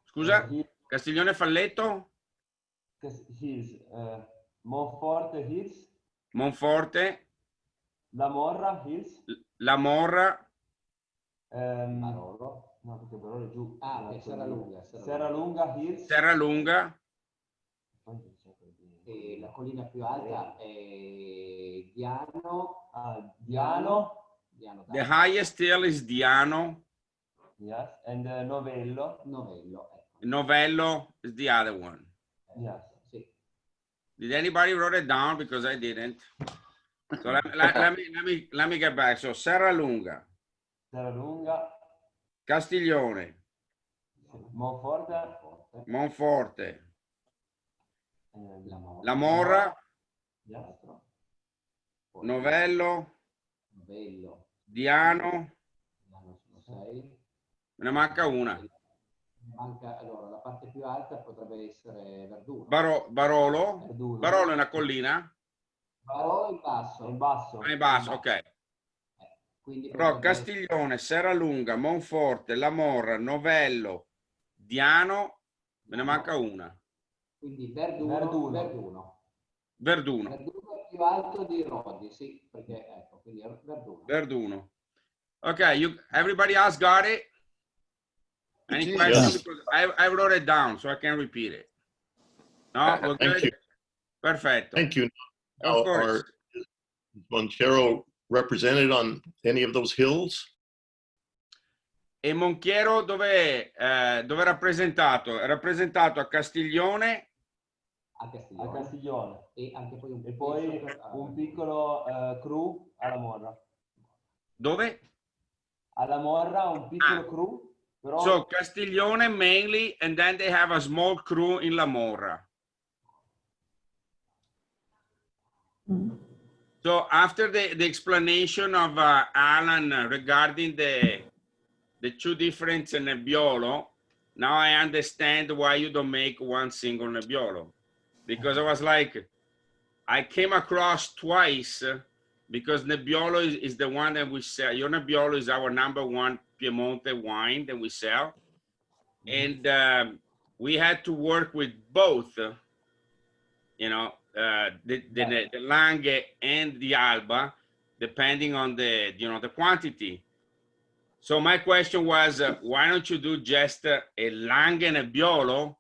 Scusa, Castiglione Falletto? Hills, Monforte Hills. Monforte, La Morra Hills. La Morra, Barolo. No, perché Barolo è giù. Che Serralunga. Serralunga Hills. Serralunga. E la collina più alta è Diano. Diano. The highest hill is Diano. Yes, and Novello. Novello. Ecco. Novello is the other one. Yes. Sì. Did anybody wrote it down? Because I didn't. So let me get back. So Serralunga, Serralunga. Castiglione, Monforte. Monforte, La La Morra, Yes. Novello, Novello. Diano. Diano sono 6. Me ne manca una. Manca, allora, la parte più alta potrebbe essere Verduno. Barolo. Verduno. Barolo è una collina? Barolo in basso. In basso. Ah, in basso, ok. Quindi Però potrebbe Castiglione, Serralunga, Monforte, La Morra, Novello, Diano, me ne manca una. Quindi Verduno. Verduno. Verduno è più alto di Rodi, sì, perché ecco, quindi è Verduno. Verduno. Ok, everybody else got it? Any Yes. questions? Because I wrote it down so I can repeat it. No, we're Thank good? you. Perfetto. Thank you. Of Now, course. is Monchiero represented on any of those hills? E Monchiero dove è rappresentato? È rappresentato a Castiglione. A Castiglione. A Castiglione. E anche poi un, E poi un piccolo cru alla Morra. Dove? Alla Morra un piccolo cru, però... So Castiglione mainly, and then they have a small crew in La Morra. So after the explanation of Alan regarding the 2 different Nebbiolo, now I understand why you don't make one single Nebbiolo. Because I was like, I came across twice because Nebbiolo is the one that we sell. Your Nebbiolo is our #1 Piemonte wine that we sell. And we had to work with both, you know, the Langhe and the Alba, depending on the, you know, the quantity. So my question was, why don't you do just a Langhe Nebbiolo?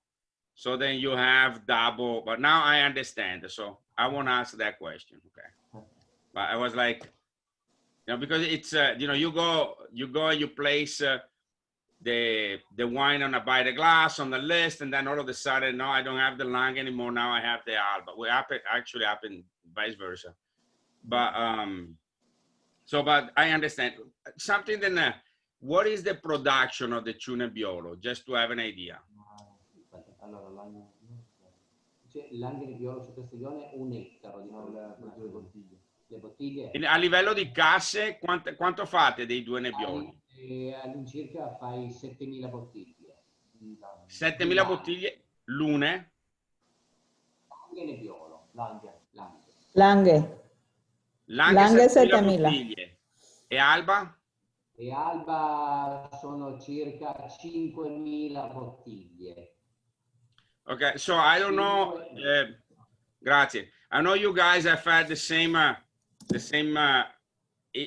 So then you have double, but now I understand. So I won't ask that question, okay? But I was like, you know, because it's, you know, you go and you place the wine on by the glass on the list, and then all of a sudden, no, I don't have the Langhe anymore. Now I have the Alba. We actually happen vice versa. But but I understand something. Then, what is the production of the 2 Nebbiolo? Just to have an idea. Allora, Langhe Nebbiolo su Castiglione 1 ettaro di bottiglie. Le bottiglie. A livello di casse, quanto fate dei 2 Nebbioli? All'incirca fai 7.000 bottiglie. 7.000 bottiglie l'une? Langhe Nebbiolo. Langhe 7.000 7.000. bottiglie. E Alba? E Alba sono circa 5.000 bottiglie. Okay, so I don't know. Grazie. I know you guys have had the same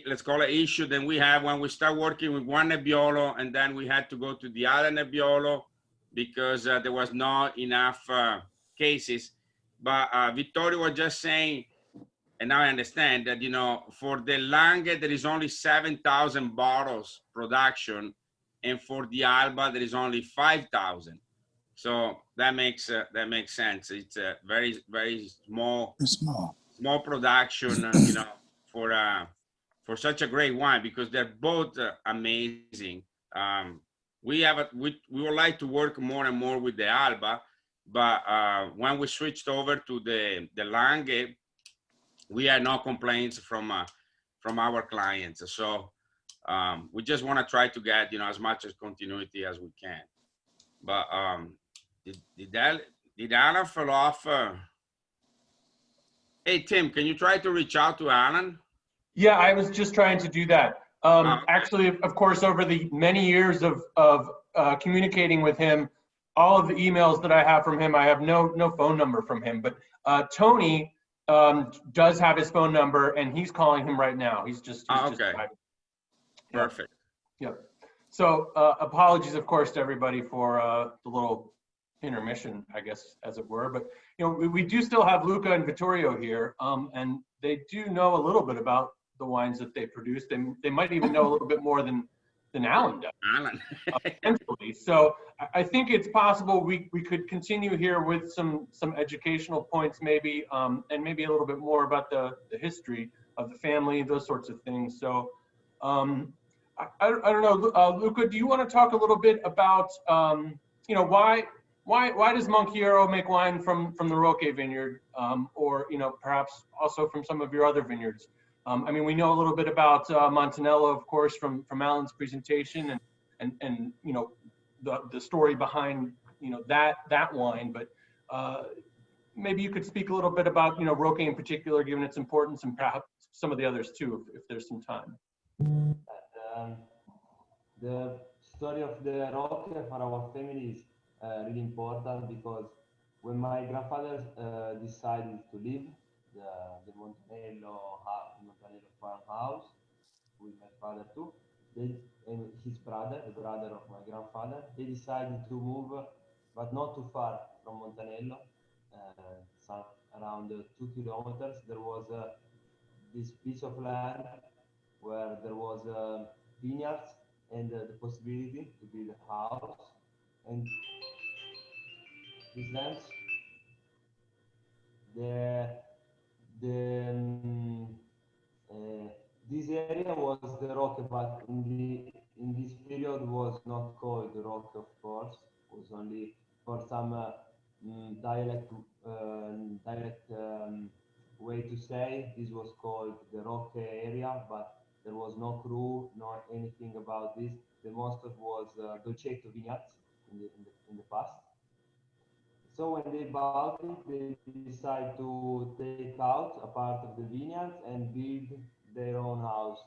let's call it issue than we have when we start working with one Nebbiolo, and then we had to go to the other Nebbiolo because there was not enough cases. But Vittorio was just saying, and now I understand that, you know, for the Lange, there is only 7,000 bottles production, and for the Alba, there is only 5,000. So that makes sense. It's a very small production, you know, for such a great wine, because they're both amazing. We would like to work more and more with the Alba, but when we switched over to the Lange, we had no complaints from our clients. So we just want to try to get, you know, as much as continuity as we can. But did Alan fall off? Hey, Tim, can you try to reach out to Alan? Yeah, I was just trying to do that. Okay. Actually, of course, over the many years of communicating with him, all of the emails that I have from him, I have no phone number from him. But Tony does have his phone number, and he's calling him right now. He's just Okay. Perfect. Yep. So apologies, of course, to everybody for the little intermission, I guess, as it were. But you know, we do still have Luca and Vittorio here, and they do know a little bit about the wines that they produce. They might even know a little bit more than Alan does. Alan. Potentially. So I think it's possible we could continue here with some educational points, maybe, and maybe a little bit more about the history of the family, those sorts of things. So I don't know, Luca, do you want to talk a little bit about you know, why does Monchiero make wine from the Roque vineyard, or you know, perhaps also from some of your other vineyards? I mean, we know a little bit about Montanello, of course, from Alan's presentation, and you know, the story behind, you know, that wine. But maybe you could speak a little bit about, you know, Roque in particular, given its importance, and perhaps some of the others too, if there's some time. The story of the Roque for our family is really important, because when my grandfather decided to leave the Montanello farmhouse with my father too, and his brother, the brother of my grandfather, they decided to move, but not too far from Montanello, around 2 kilometers. There was this piece of land where there was vineyards and the possibility to build a house. And these lands, this area was the Roque, but in this period was not called the Roque, of course. It was only for some dialect way to say. This was called the Roque area, but there was no crew, not anything about this. The most of was Dolcetto vineyards in the past. So when they bought it, they decided to take out a part of the vineyard and build their own house.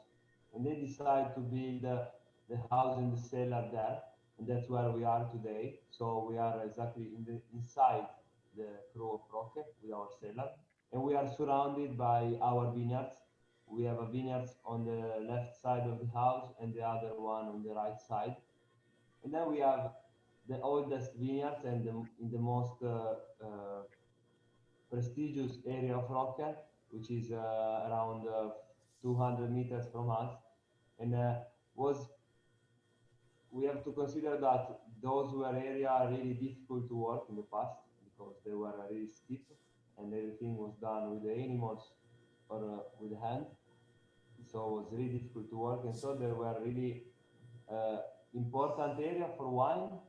And they decided to build the house in the cellar there, and that's where we are today. So we are exactly inside the crew of Roque with our cellar, and we are surrounded by our vineyards. We have a vineyard on the left side of the house and the other one on the right side. And then we have the oldest vineyards and in the most prestigious area of Roque, which is around 200 meters from us. And we have to consider that those were areas really difficult to work in the past, because they were really steep and everything was done with the animals or with hand. So it was really difficult to work, and so there were really important area for wine,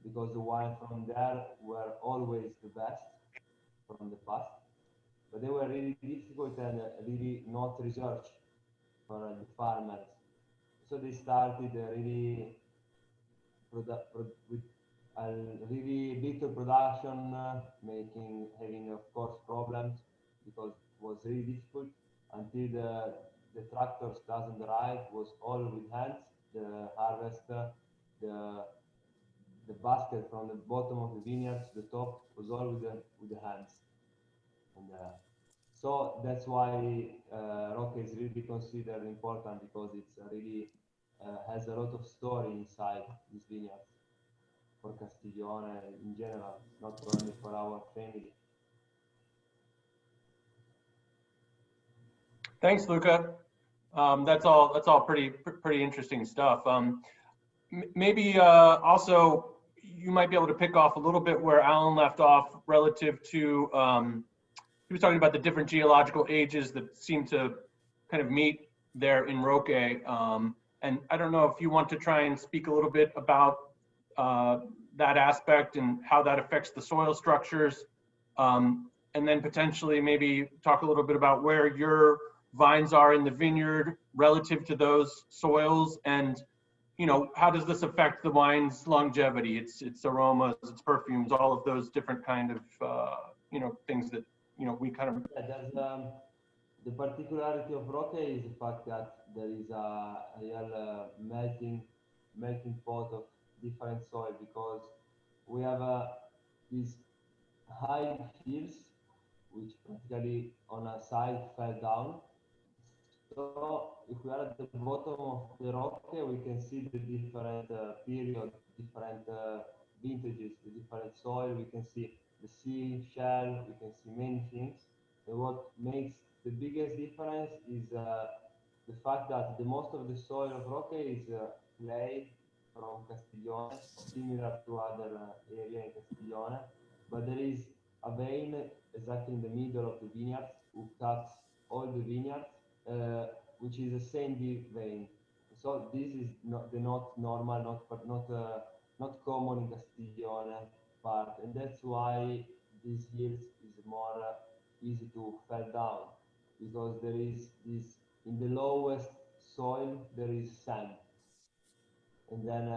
because the wine from there were always the best from the past, but they were really difficult and really not researched for the farmers. So they started really with a really little production, having of course problems, because it was really difficult until the tractors doesn't arrive. It was all with hands, the harvest, the basket from the bottom of the vineyard to the top was all with the hands. And so that's why Rocca is really considered important, because it's really has a lot of story inside this vineyard for Castiglione in general, not only for our family. Thanks, Luca. That's all pretty interesting stuff. Maybe also you might be able to pick off a little bit where Alan left off relative to he was talking about the different geological ages that seem to kind of meet there in Roque. And I don't know if you want to try and speak a little bit about that aspect and how that affects the soil structures. And then potentially maybe talk a little bit about where your vines are in the vineyard relative to those soils, and how does this affect the wine's longevity, its aromas, its perfumes, all of those different kind of things that we kind of. Yeah, there's, the particularity of Roque is the fact that there is a real melting pot of different soil, because we have these high hills which practically on a side fell down. So if we are at the bottom of the rock, we can see the different period, different vintages, the different soil. We can see the sea shell. We can see many things. And what makes the biggest difference is the fact that the most of the soil of Roque is clay from Castiglione, similar to other area in Castiglione, but there is a vein exactly in the middle of the vineyard who cuts all the vineyards, which is a sandy vein. So this is not normal, not common in Castiglione part, and that's why these hills is more easy to fall down, because there is this, in the lowest soil there is sand, and then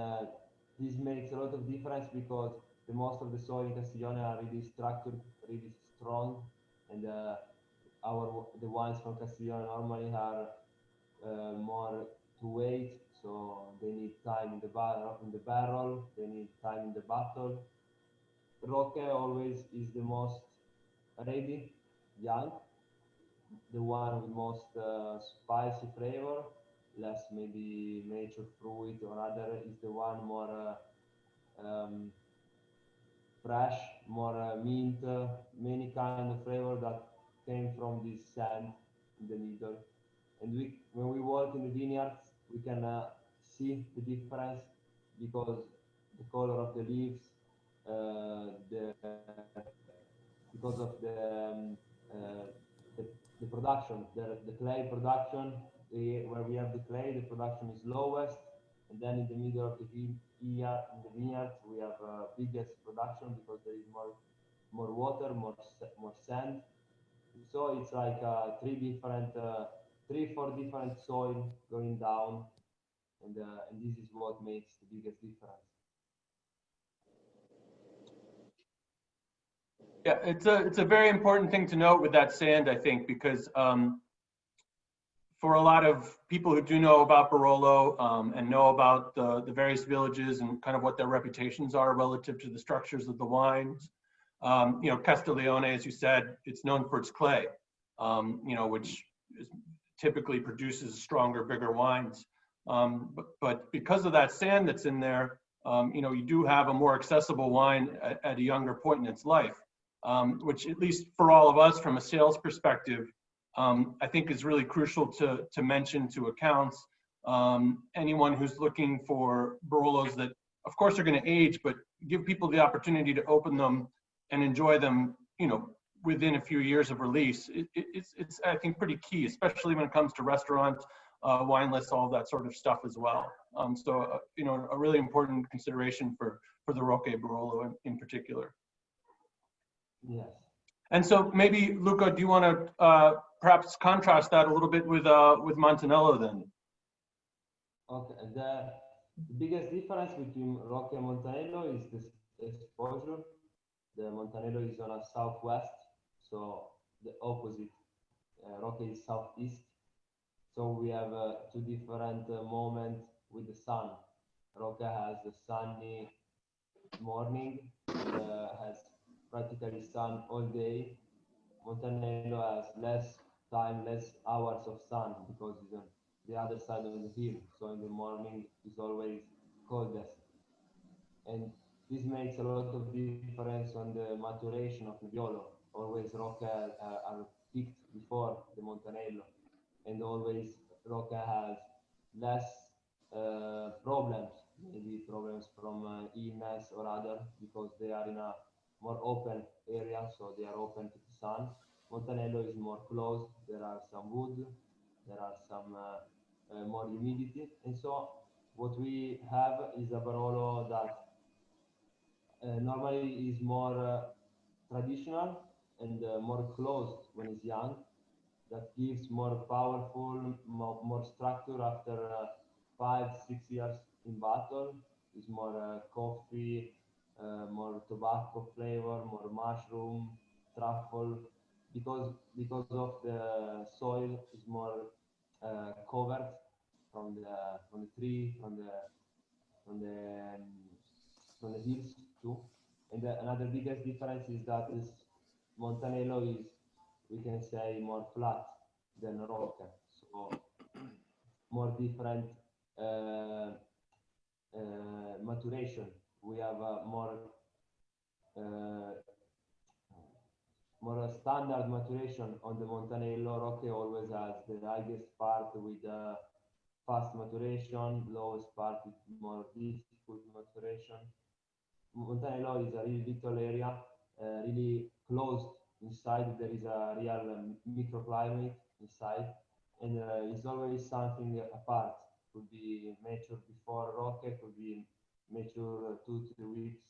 this makes a lot of difference, because the most of the soil in Castiglione are really structured, really strong, and the wines from Castiglione normally are more to wait, so they need time in the barrel, they need time in the bottle. Roque always is the most ready, young, the one with most spicy flavor, less maybe nature fruit or other, is the one more fresh, more mint, many kind of flavor that came from this sand in the middle. And when we walk in the vineyards, we can see the difference, because the color of the leaves, because of the production, the clay production, where we have the clay, the production is lowest, and then in the middle of the vineyards, we have biggest production, because there is more water, more sand. So it's like three, four different soil going down, and this is what makes the biggest difference. Yeah, it's a very important thing to note with that sand, I think, because for a lot of people who do know about Barolo and know about the various villages and kind of what their reputations are relative to the structures of the wines, Castiglione, as you said, it's known for its clay, which typically produces stronger, bigger wines. But because of that sand that's in there, you do have a more accessible wine at a younger point in its life, which, at least for all of us from a sales perspective, I think is really crucial to mention to accounts. Anyone who's looking for Barolos that, of course, are going to age, but give people the opportunity to open them and enjoy them, within a few years of release. It's I think pretty key, especially when it comes to restaurant wine lists, all that sort of stuff as well. So a really important consideration for the Roque Barolo in particular. Yes. And so maybe, Luca, do you want to perhaps contrast that a little bit with Montanello then? Okay. The biggest difference between Roque and Montanello is the exposure. The Montanello is on a southwest, so the opposite. Roque is southeast. So we have two different moments with the sun. Rocca has a sunny morning and has practically sun all day. Montanello has less time, less hours of sun because it's on the other side of the hill. So in the morning it's always coldest. And this makes a lot of difference on the maturation of Nebbiolo. Always Rocca are picked before the Montanello, and always Rocca has less problems, maybe problems from illness or other, because they are in a more open area, so they are open to the sun. Montanello is more closed. There are some wood, there are some more humidity, and so what we have is a Barolo that normally is more traditional and more closed when it's young. That gives more powerful, more structure after 5-6 years in battle. Is more coffee, more tobacco flavor, more mushroom, truffle, because of the soil is more covered from the tree, from the hills too. And another biggest difference is that this Montanello is, we can say, more flat than Rocca, so more different maturation. We have uh, more standard maturation on the Montanello. Rocca always has the highest part with fast maturation, lowest part with more difficult maturation. Montanello is a really little area, really closed inside. There is a real microclimate inside, and it's always something apart. Could be matured before Rocca, could be matured 2-3 weeks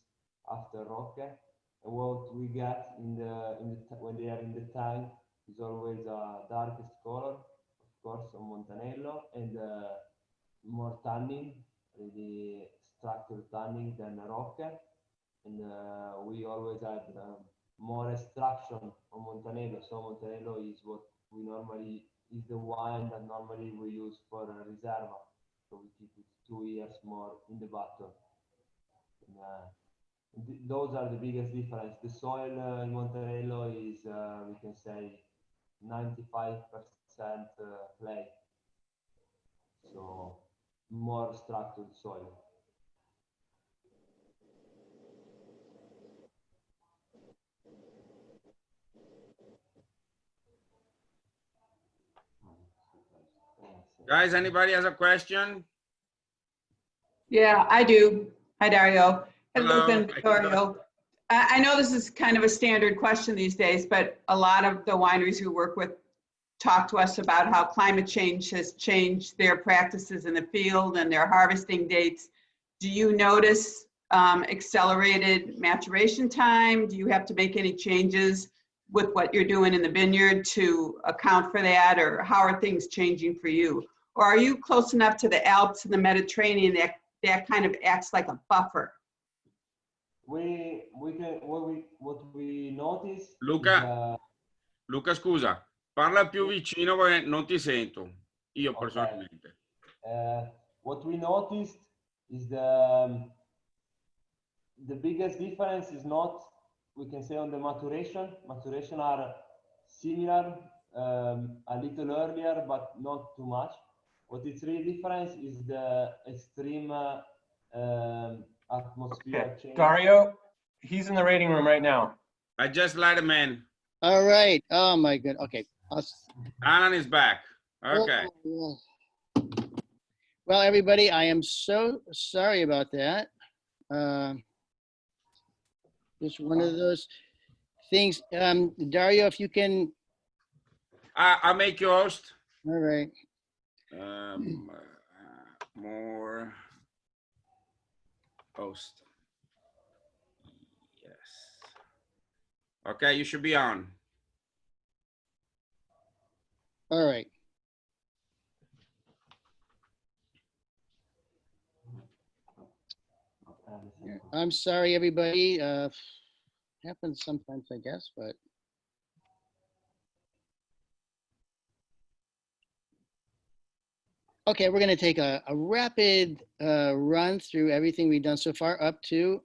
after Rocca. And what we get when they are in the tank is always a darkest color, of course, on Montanello, and more tanning, really structured tanning than Rocca. And we always had more extraction on Montanello. So Montanello is what we normally is the wine that normally we use for Riserva. So we keep it 2 years more in the bottle. And, those are the biggest difference. The soil in Montanello is, we can say, 95% clay. So more structured soil. Guys, anybody has a question? Yeah, I do. Hi, Dario. Hi, Hello. Luca and Vittorio. I know this is kind of a standard question these days, but a lot of the wineries we work with talk to us about how climate change has changed their practices in the field and their harvesting dates. Do you notice accelerated maturation time? Do you have to make any changes with what you're doing in the vineyard to account for that? Or how are things changing for you? Or are you close enough to the Alps and the Mediterranean that kind of acts like a buffer? What we notice. Luca, Luca, scusa, parla più vicino perché non ti sento, io personalmente. What we noticed is the biggest difference is not, we can say, on the maturation. Maturation are similar, a little earlier, but not too much. What is really different is the extreme atmosphere change. Dario, he's in the rating room right now. I just let him in. All right. Oh my good. Okay. Alan is back. Okay. Oh, yeah. Well, everybody, I am so sorry about that. Just one of those things. Dario, if you can. I'll make you host. All right. More host. Yes. Okay, you should be on. All right. I'm sorry, everybody. Happens sometimes, I guess, but. Okay, we're going to take a rapid run through everything we've done so far up to.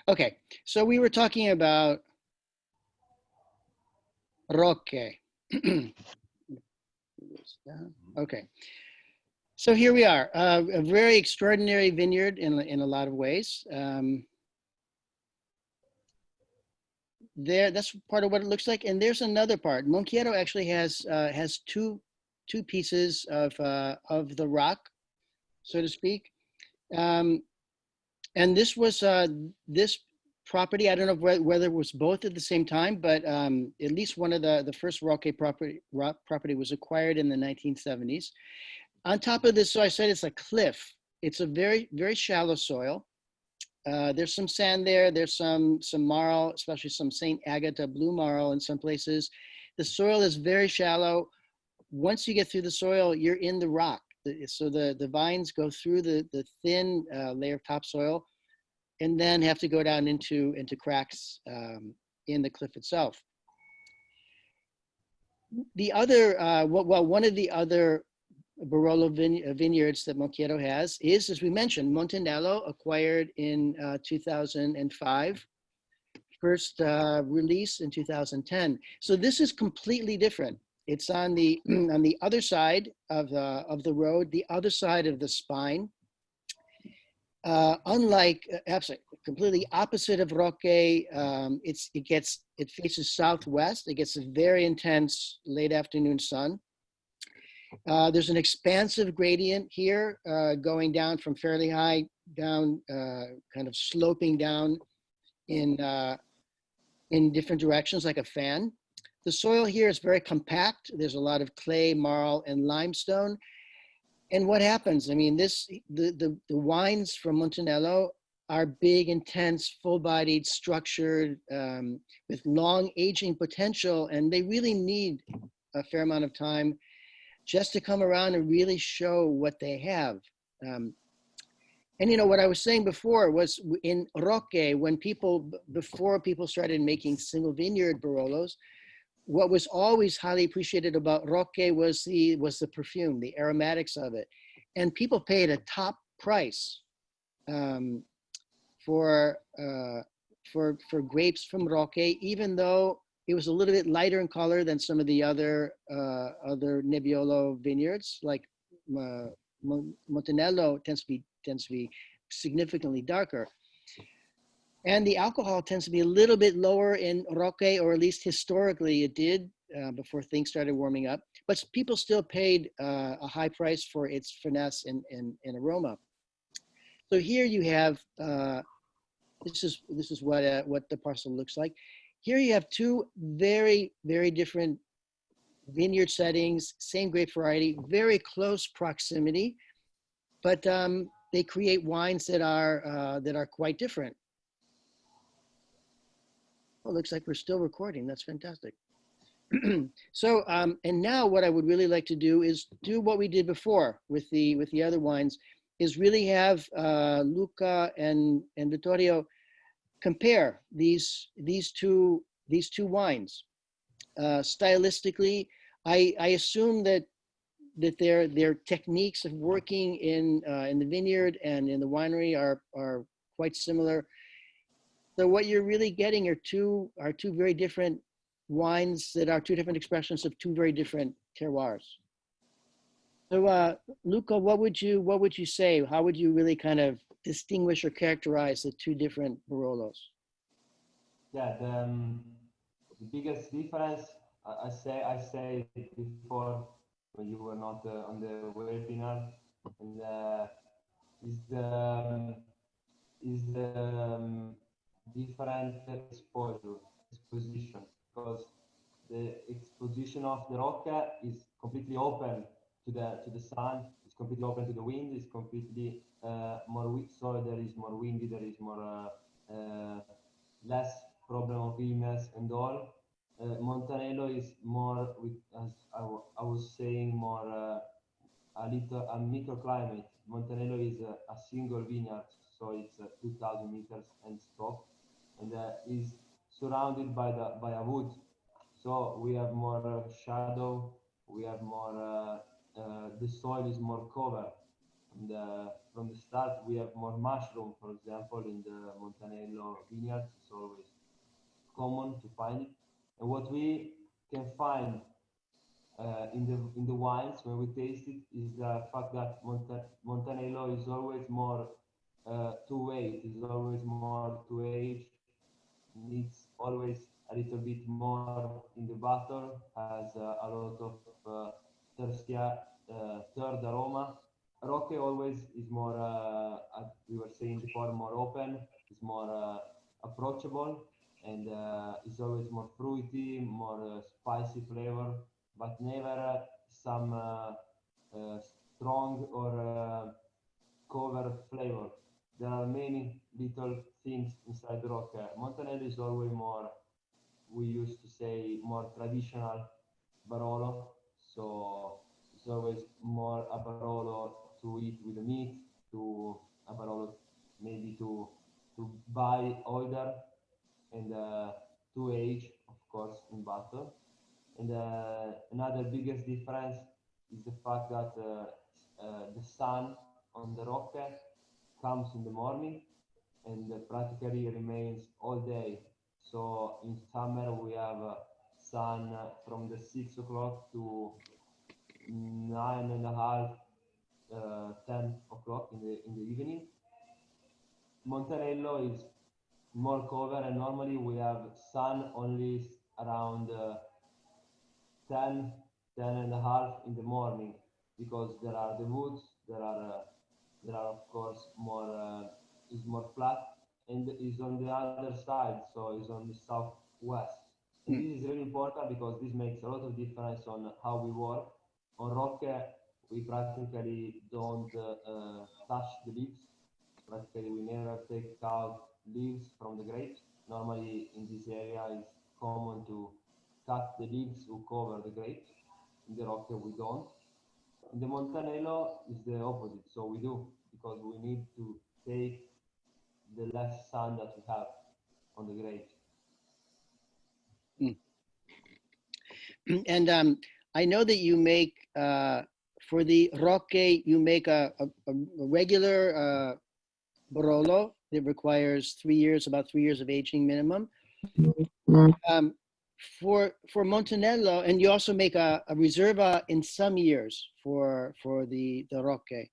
Okay, so we were talking about Roque. Okay, so here we are, a very extraordinary vineyard in a lot of ways. That's part of what it looks like, and there's another part. Monchiero actually has two pieces of the rock, so to speak, and this was this property. I don't know whether it was both at the same time, but at least one of the first Roque property was acquired in the 1970s. On top of this, so I said it's a cliff. It's a very shallow soil. There's some sand there. There's some marl, especially some St. Agatha blue marl in some places. The soil is very shallow. Once you get through the soil, you're in the rock. So the vines go through the thin layer of topsoil, and then have to go down into cracks in the cliff itself. The other, one of the other Barolo vineyards that Monchiero has is, as we mentioned, Montanello, acquired in 2005, first release in 2010. So this is completely different. It's on the on the other side of the road, the other side of the spine. Unlike, absolutely, completely opposite of Roque, it faces southwest. It gets a very intense late afternoon sun. There's an expansive gradient here, going down from fairly high down, kind of sloping down in different directions like a fan. The soil here is very compact. There's a lot of clay, marl, and limestone. And what happens? I mean, the wines from Montanello are big, intense, full-bodied, structured, with long aging potential, and they really need a fair amount of time just to come around and really show what they have. And you know, what I was saying before was in Roque, when before people started making single vineyard Barolos, what was always highly appreciated about Roque was the perfume, the aromatics of it. And people paid a top price for grapes from Roque, even though it was a little bit lighter in color than some of the other Nebbiolo vineyards. Like Montanello tends to be significantly darker, and the alcohol tends to be a little bit lower in Roque, or at least historically it did before things started warming up. But people still paid a high price for its finesse and aroma. So here you have this is what the parcel looks like. Here you have two very different vineyard settings, same grape variety, very close proximity, but they create wines that are quite different. Oh, looks like we're still recording. That's fantastic. So, and now what I would really like to do is do what we did before with the other wines, is really have Luca and Vittorio compare these two wines. Stylistically, I assume that their techniques of working in the vineyard and in the winery are quite similar. So what you're really getting are two very different wines that are two different expressions of two very different terroirs. So Luca, what would you say? How would you really kind of distinguish or characterize the two different Barolos? Yeah, the biggest difference, I say before, when you were not on the webinar, and is the different exposition, because the exposition of the Rocca is completely open to the sun, it's completely open to the wind, it's completely more so there is more windy, there is more less problem of illness and all. Montanello is more, as I was saying, more a microclimate. Montanello is a single vineyard, so it's 2,000 meters and stop, and is surrounded by a wood. So we have more shadow, we have more, the soil is more covered. And from the start, we have more mushroom, for example, in the Montanello vineyards. It's always common to find it. And what we can find in the wines when we taste it is the fact that Montanello is always more to wait, is always more to age, needs always a little bit more in the bottle, has a lot of third aroma. Rocche always is more, as we were saying before, more open, is more approachable, and is always more fruity, more spicy flavor, but never some strong or cover flavor. There are many little things inside the Rocche. Montanello is always more, we used to say, more traditional Barolo. So it's always more a Barolo to eat with the meat, to a Barolo maybe to buy older and to age, of course, in bottle. And another biggest difference is the fact that the sun on the Rocche comes in the morning and practically remains all day. So in summer we have sun from the 6 o'clock to 9:30, 10 o'clock in the evening. Montanello is more cover, and normally we have sun only around 10, 10:30 in the morning, because there are the woods, there are of course more, is more flat, and is on the other side, so is on the southwest. And this is really important because this makes a lot of difference on how we work. On Rocche, we practically don't touch the leaves. Practically, we never take out leaves from the grapes. Normally, in this area, it's common to cut the leaves who cover the grapes. In the Rocche, we don't. In the Montanello is the opposite, so we do, because we need to take the less sun that we have on the grapes. And I know that you make, for the Rocche, you make a regular Barolo that requires 3 years, about 3 years of aging minimum. For Montanello, and you also make a Riserva in some years for the Rocche.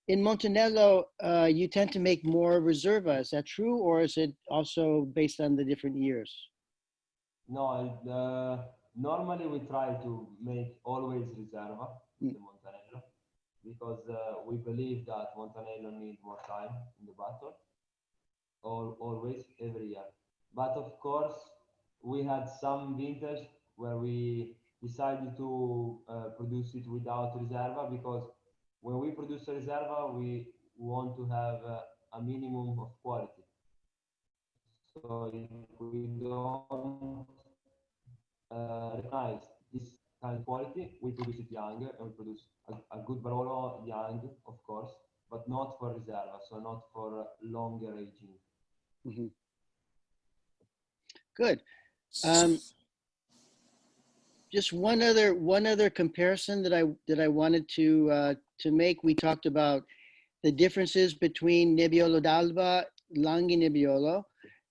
In Montanello, you tend to make more Riserva. Is that true, or is it also based on the different years? No, normally we try to make always Riserva, the Montanello, because we believe that Montanello needs more time in the bottle, always, every year. But of course, we had some vintage where we decided to produce it without Riserva, because when we produce a Riserva, we want to have a minimum of quality. So if we don't recognize this kind of quality, we produce it young, and we produce a good Barolo young, of course, but not for Riserva, so not for longer aging. Mm-hmm. Good. Just one other comparison that I wanted to make. We talked about the differences between Nebbiolo d'Alba, Langhe Nebbiolo.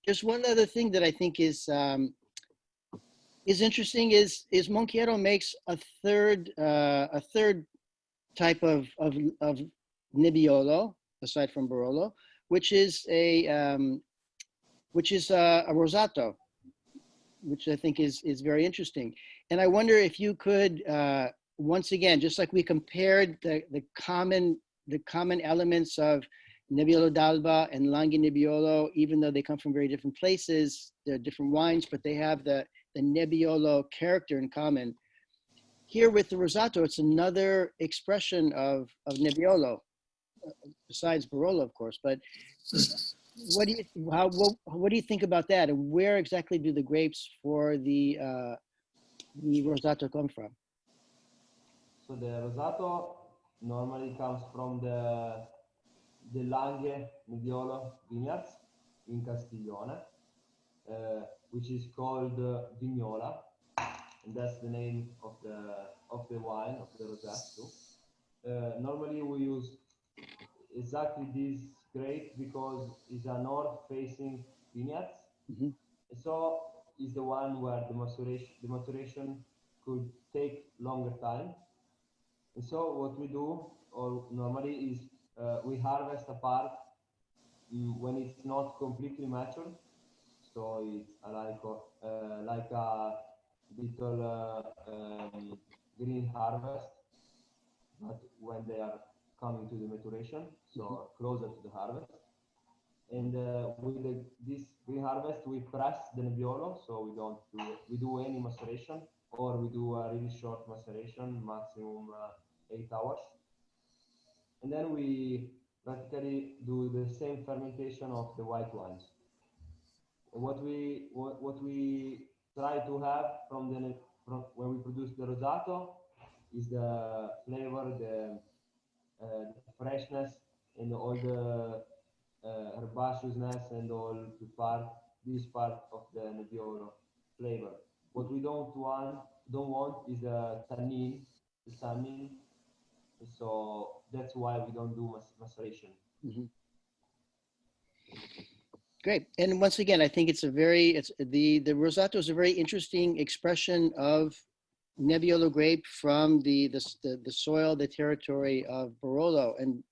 Just one other thing that I think is interesting is Monchiero makes a third type of Nebbiolo aside from Barolo, which is a Rosato, which I think is very interesting. And I wonder if you could once again, just like we compared the common elements of Nebbiolo d'Alba and Langhe Nebbiolo, even though they come from very different places, they're different wines, but they have the Nebbiolo character in common. Here with the Rosato, it's another expression of Nebbiolo, besides Barolo, of course. But what do you think about that, and where exactly do the grapes for the Rosato come from? So the Rosato normally comes from the the Langhe Nebbiolo vineyards in Castiglione, which is called Vignola, and that's the name of the wine, of the rosé too. Normally we use exactly this grape because it's a north-facing vineyards. Mm-hmm. So is the one where the maturation could take longer time. And so what we do, or normally, is we harvest a part when it's not completely mature. So it's like a little green harvest, but when they are coming to the maturation, so closer to the harvest. And with this green harvest, we press the Nebbiolo, so we do any maceration, or we do a really short maceration, maximum 8 hours. And then we practically do the same fermentation of the white wines. What we try to have from when we produce the rosato is the flavor, the freshness, and all the herbaceousness and all this part of the Nebbiolo flavor. What we don't want is the tannin. So that's why we don't do maceration. Mm-hmm. Great. And once again, I think the rosato is a very interesting expression of Nebbiolo grape from the soil, the territory of Barolo. And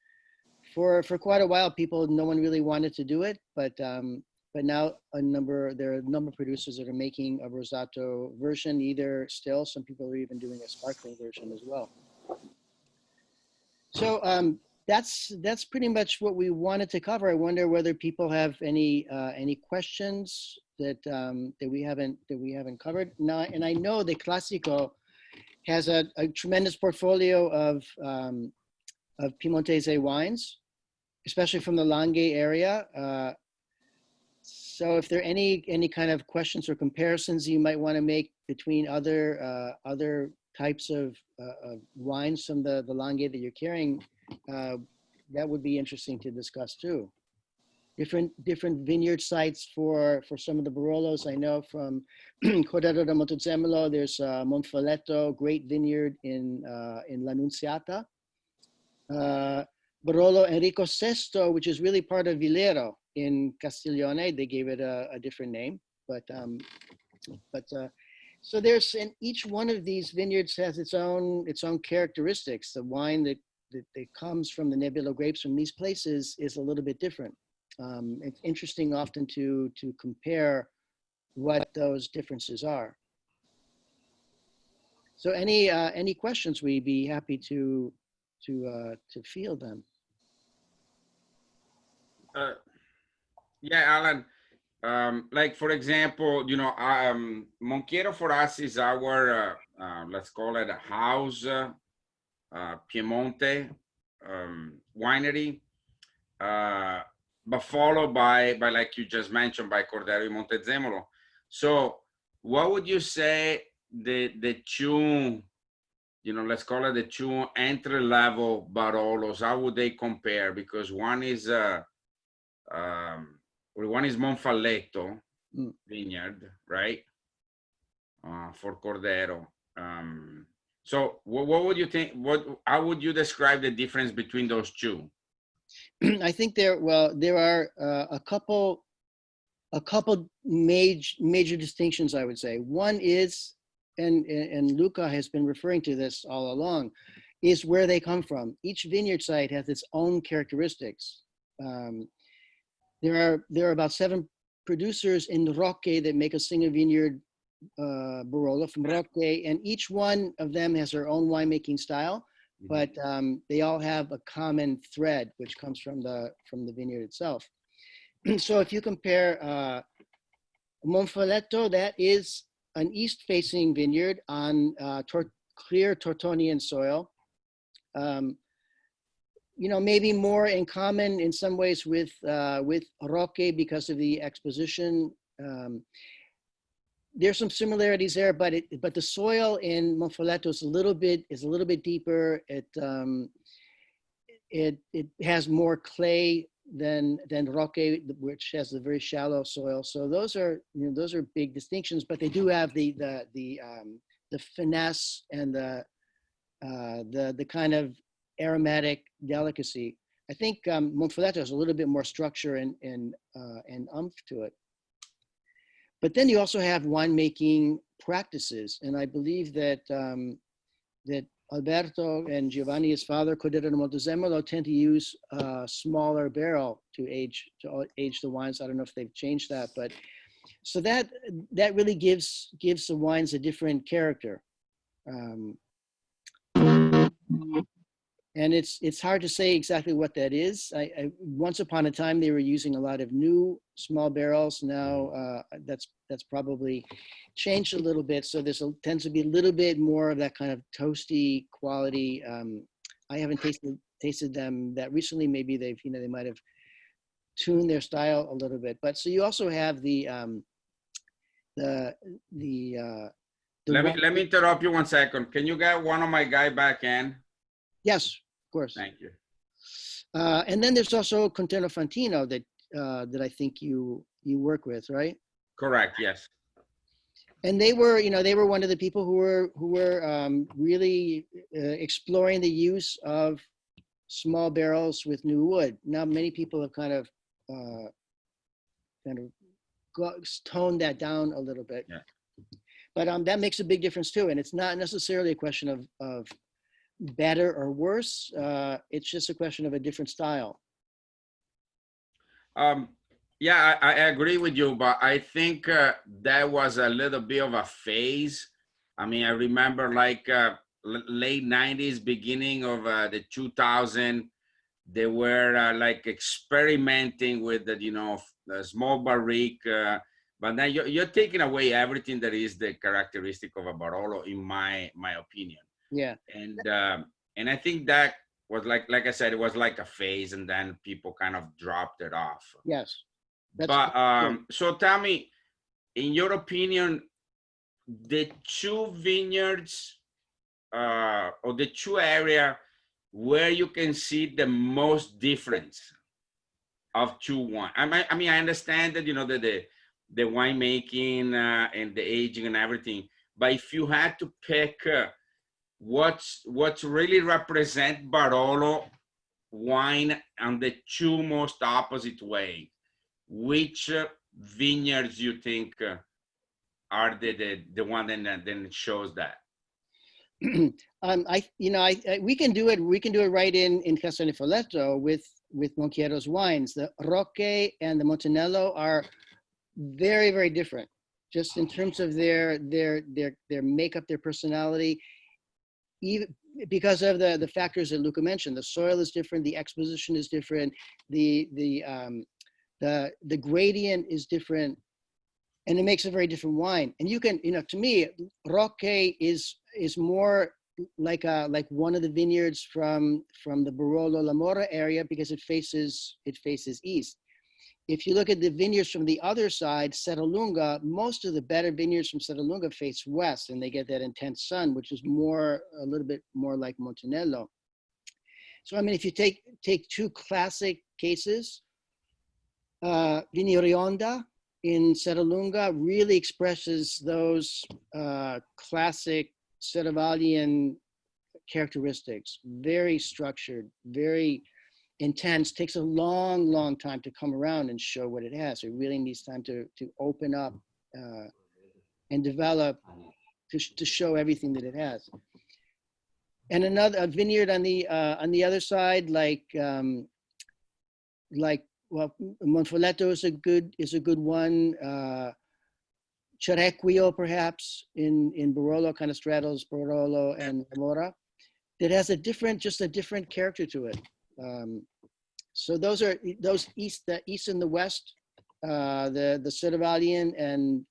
for quite a while, no one really wanted to do it, but now there are a number of producers that are making a rosato version, either still, some people are even doing a sparkling version as well. So that's pretty much what we wanted to cover. I wonder whether people have any questions that we haven't covered. Now, and I know that Classico has a tremendous portfolio of Piemontese wines, especially from the Langhe area. So if there are any kind of questions or comparisons you might want to make between other types of wines from the Langhe that you're carrying, that would be interesting to discuss too. Different vineyard sites for some of the Barolos. I know from Cordero de Montezemolo, there's Monfoletto, great vineyard in La Nunziata. Barolo Enrico VI, which is really part of Villero in Castiglione. They gave it a different name, but so there's, and each one of these vineyards has its own characteristics. The wine that comes from the Nebbiolo grapes from these places is a little bit different. It's interesting often to compare what those differences are. So any questions, we'd be happy to field them. Yeah, Alan. Like for example, Monchiero for us is our let's call it a house Piemonte winery, but followed by like you just mentioned, by Cordero di Montezemolo. So what would you say the two, let's call it the two entry level Barolos, how would they compare? Because one is Monfalletto vineyard, right? For Cordero. So what would you think? How would you describe the difference between those two? I think there are a couple major distinctions, I would say. One is, and Luca has been referring to this all along, is where they come from. Each vineyard site has its own characteristics. There are about 7 producers in Roque that make a single vineyard Barolo from Roque, and each one of them has their own winemaking style, but they all have a common thread, which comes from the vineyard itself. So if you compare Monfoletto, that is an east-facing vineyard on clear Tortonian soil. Maybe more in common in some ways with Roque because of the exposition. There's some similarities there, but the soil in Monfoletto is a little bit deeper. it has more clay than Roque, which has a very shallow soil. So those are, you know, those are big distinctions, but they do have the finesse and the kind of aromatic delicacy. I think Monfoletto has a little bit more structure and umph to it. But then you also have winemaking practices, and I believe that that Alberto and Giovanni, his father, Codera and Montezemolo, tend to use a smaller barrel to age the wines. I don't know if they've changed that, but so that really gives the wines a different character. And it's hard to say exactly what that is. Once upon a time, they were using a lot of new small barrels. Now that's probably changed a little bit. So tends to be a little bit more of that kind of toasty quality. I haven't tasted them that recently. Maybe they might have tuned their style a little bit. But so you also have Let me interrupt you 1 second. Can you get one of my guy back in? Yes, of course. Thank you. And then there's also Conterno Fantino that I think you work with, right? Correct. Yes. And they were one of the people who were really exploring the use of small barrels with new wood. Now many people have kind of toned that down a little bit. Yeah. But that makes a big difference too. And it's not necessarily a question of better or worse. It's just a question of a different style. Yeah, I agree with you, but I think that was a little bit of a phase. I mean, I remember like late 90s, beginning of the 2000, they were like experimenting with the small barrique, but then you're taking away everything that is the characteristic of a Barolo, in my opinion. Yeah. And I think that was like I said, it was like a phase, and then people kind of dropped it off. Yes. So tell me, in your opinion, the two vineyards or the two area where you can see the most difference of two wine. I mean, I understand that the winemaking and the aging and everything, but if you had to pick what's really represent Barolo wine on the two most opposite way, which vineyards you think are the one that shows that? We can do it right in Castelnifoletto with Monchiero's wines. The Roque and the Montanello are very, very different, just in terms of their makeup, their personality. Even because of the factors that Luca mentioned, the soil is different, the exposition is different, the gradient is different, and it makes a very different wine. And you can, to me, Roque is more like one of the vineyards from the Barolo La Mora area, because it faces east. If you look at the vineyards from the other side, Serralunga, most of the better vineyards from Serralunga face west, and they get that intense sun, which is a little bit more like Montanello. So, I mean, if you take two classic cases, Vigno Rionda in Serralunga really expresses those classic Serravaglian characteristics, very structured, very intense, takes a long time to come around and show what it has. It really needs time to open up and develop to show everything that it has. And a vineyard on the other side, like Monfoletto is a good one. Cerecchio, perhaps in Barolo, kind of straddles Barolo and Mora. That has a different character to it. So the east and the west, the Serravaglian and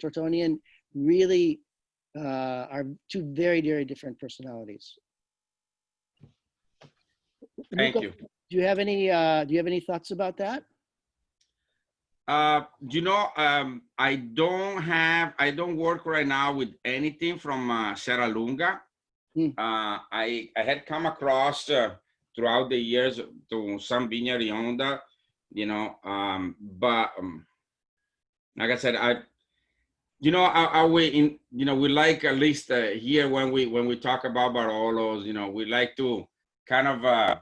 Tortonian really are two very, very different personalities. Thank Luca, you. Do you have any thoughts about that? I don't work right now with anything from Serralunga. I had come across to throughout the years to some vineyard owned that, you know, but like I said, you know, we in, you know, we like at least here when we talk about Barolos, you know, we like to kind of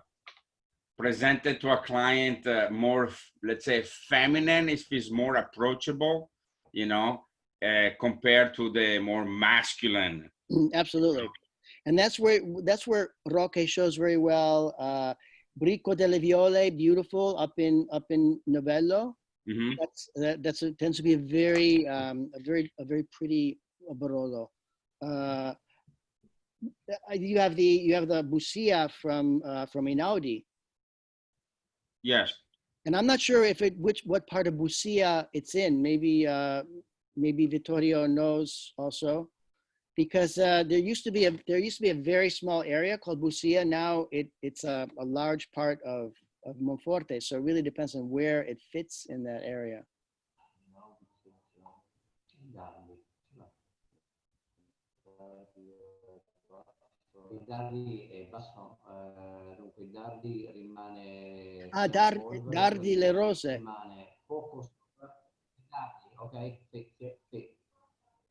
present it to a client more, let's say, feminine, if it's more approachable, you know, compared to the more masculine. Absolutely. And that's where Roque shows very well. Bricco delle Viole, beautiful, up in Novello. Mm-hmm. Tends to be a very pretty Barolo. You have the Busia from Einaudi. Yes. And I'm not sure if what part of Busia it's in. Maybe Vittorio knows also, because there used to be a very small area called Busia. Now it's a large part of Monforte. So it really depends on where it fits in that area. Il Dardi è basso, dunque il Dardi rimane Dardi le Rose. rimane poco sopra il Dardi, ok? Sì.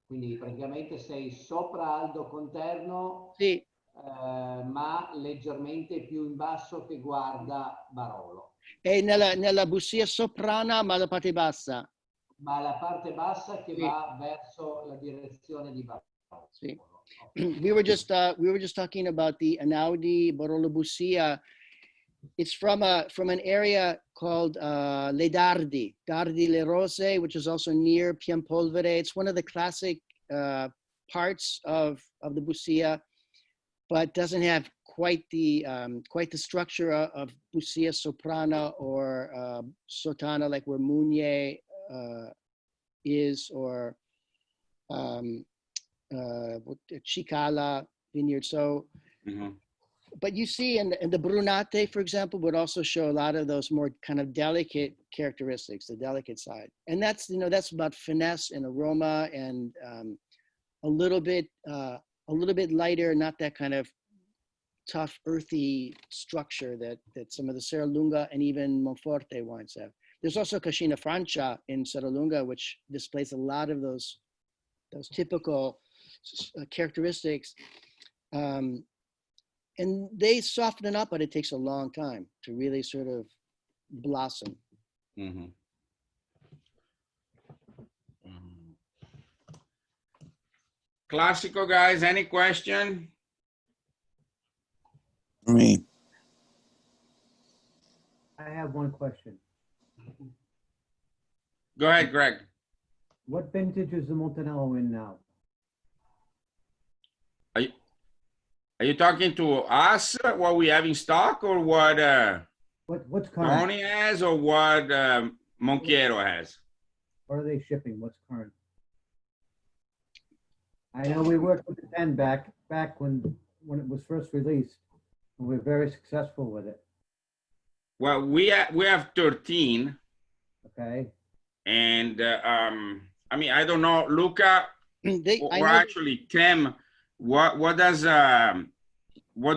Quindi praticamente sei sopra Aldo Conterno, Sì. ma leggermente più in basso che guarda Barolo. E nella Busia soprana, ma la parte bassa. Ma la parte bassa che Sì. va verso la direzione di Barolo. Sì. We were just talking about the Einaudi Barolo Busia. It's from an area called Le Dardi Le Rose, which is also near Piampolvere. It's one of the classic parts of the Busia, but doesn't have quite the structure of Busia Soprana or Sotana, like where Mugne is, or Cicala vineyard. So, but you see in the Brunate, for example, would also show a lot of those more kind of delicate characteristics, the delicate side. And that's, you know, that's about finesse and aroma, and a little bit lighter, not that kind of tough, earthy structure that some of the Serralunga and even Monforte wines have. There's also Cascina Francia in Serralunga, which displays a lot of those typical characteristics. And they soften up, but it takes a long time to really sort of blossom. Mm-hmm. Classico guys, any question? Me. I have one question. Go ahead, Greg. What vintage is the Montanello in now? Are you talking to us, what we have in stock, or what What's current? Tony has, or what Monchiero has? What are they shipping? What's current? I know we worked with the 10 back when it was first released, and we're very successful with it. Well, we have 13. Okay. And I mean, I don't know, Luca, or actually Tim, what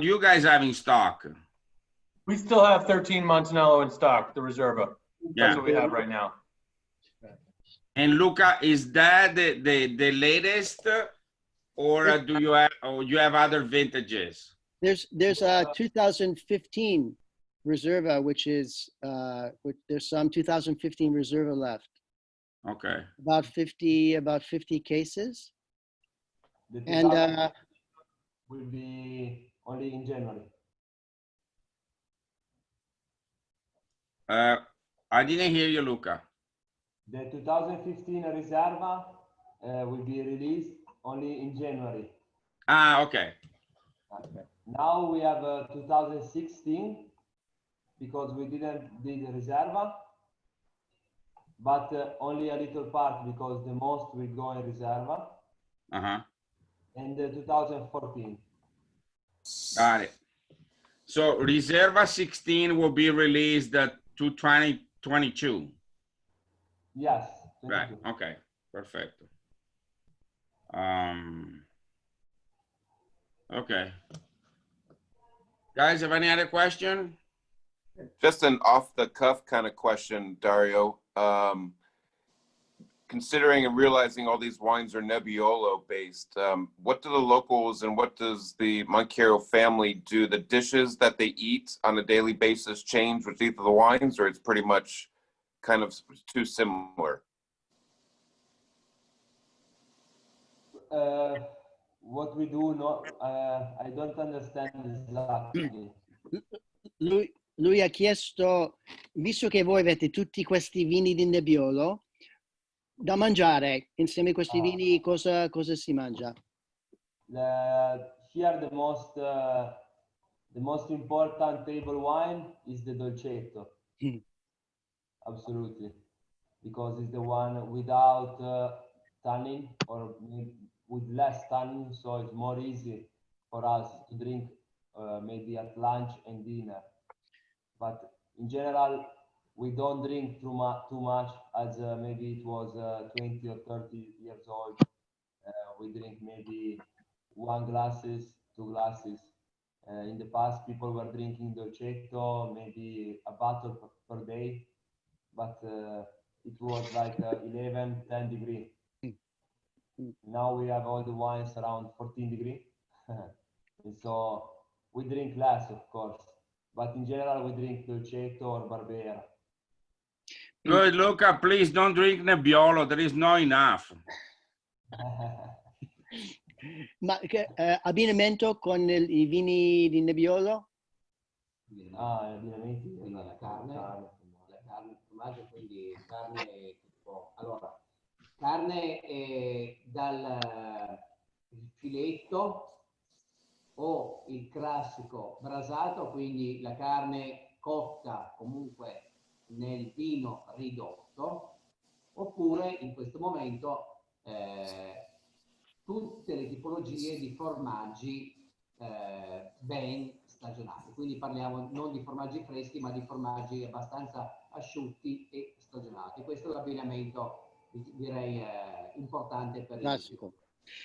do you guys have in stock? We still have 13 Montanello in stock, the Reserva. Yeah. That's what we have right now. And Luca, is that the latest, or do you have other vintages? There's a 2015 Reserva, which is there's some 2015 Reserva left. Okay. About 50 cases. And will be only in January. I didn't hear you, Luca. The 2015 Reserva will be released only in January. Ah, okay. Now we have 2016, because we didn't do the Reserva, but only a little part, because the most will go in Reserva. Uh-huh. And 2014. Got it. So Reserva 16 will be released to 2022. Yes. 22. Right. Okay. Perfect. Okay. Guys, have any other question? Just an off-the-cuff kind of question, Dario. Considering and realizing all these wines are Nebbiolo based, what do the locals and what does the Monchiero family do? The dishes that they eat on a daily basis change with either the wines, or it's pretty much kind of too similar? What we do, no, I don't understand exactly. Lui ha chiesto, visto che voi avete tutti questi vini di Nebbiolo, da mangiare insieme a questi vini cosa si mangia? Here the most important table wine is the Dolcetto. Absolutely, because it's the one without tannin or with less tannin, so it's more easy for us to drink maybe at lunch and dinner. But in general, we don't drink too much as maybe it was 20 or 30 years old. We drink maybe 1 glasses, 2 glasses. In the past, people were drinking Dolcetto, maybe a bottle per day, but it was like 11, 10 degrees. Now we have all the wines around 14 degrees. And so we drink less, of course, but in general, we drink Dolcetto or Barbera. Good, Luca, please don't drink Nebbiolo. There is not enough. Ma abbinamento con i vini di Nebbiolo? Abbinamenti. Quindi la carne, formaggio, quindi carne tipo, allora, carne dal filetto o il classico brasato, quindi la carne cotta comunque nel vino ridotto, oppure in questo momento tutte le tipologie di formaggi ben stagionati. Quindi parliamo non di formaggi freschi, ma di formaggi abbastanza asciutti e stagionati. Questo è l'abbinamento, direi, importante per Classico.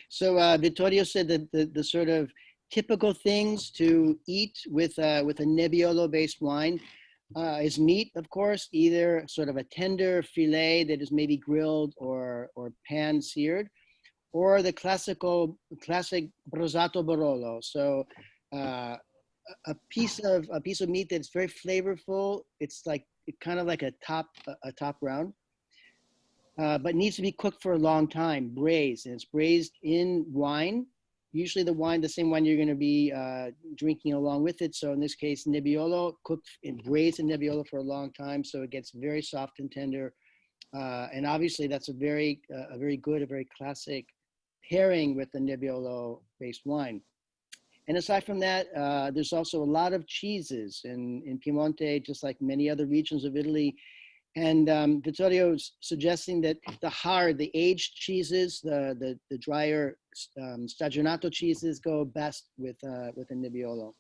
So Vittorio said that the sort of typical things to eat with a Nebbiolo based wine is meat, of course, either sort of a tender filet that is maybe grilled or pan seared, or the classic brosato Barolo. So a piece of meat that's very flavorful. It's like kind of like a top round, but needs to be cooked for a long time, braised, and it's braised in wine. Usually the same wine you're going to be drinking along with it. So in this case, Nebbiolo, cooked and braised in Nebbiolo for a long time, so it gets very soft and tender. And obviously that's a very good, a very classic pairing with the Nebbiolo-based wine. And aside from that, there's also a lot of cheeses in Piemonte, just like many other regions of Italy. And Vittorio's suggesting that the aged cheeses, the drier stagionato cheeses go best with a Nebbiolo.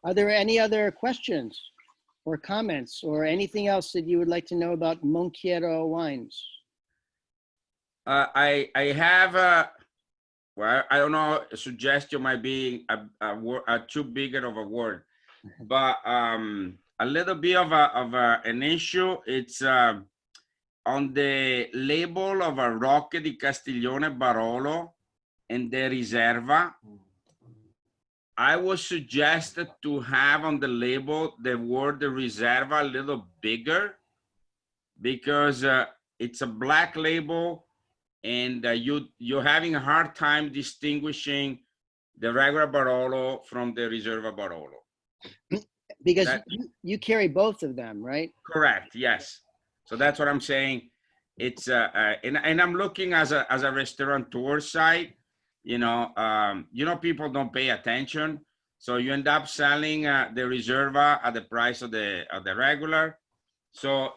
Are there any other questions or comments or anything else that you would like to know about Monchiero wines? I have well, I don't know, a suggestion might be a too big of a word, but a little bit of an issue. It's on the label of a Rocche di Castiglione Barolo and the Riserva. I would suggest to have on the label the word the Riserva a little bigger, because it's a black label, and you're having a hard time distinguishing the regular Barolo from the Riserva Barolo. Because you carry both of them, right? Correct. Yes. So that's what I'm saying. It's and I'm looking as a restaurateur side. People don't pay attention, so you end up selling the Riserva at the price of the regular. So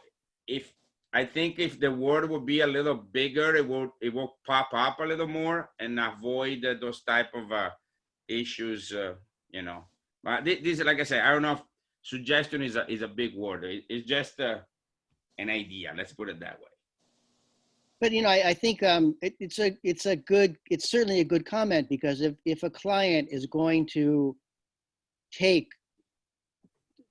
I think if the word would be a little bigger, it will pop up a little more and avoid those type of issues. But this, like I said, I don't know if suggestion is a big word. It's just an idea. Let's put it that way. But I think it's certainly a good comment, because if a client is going to take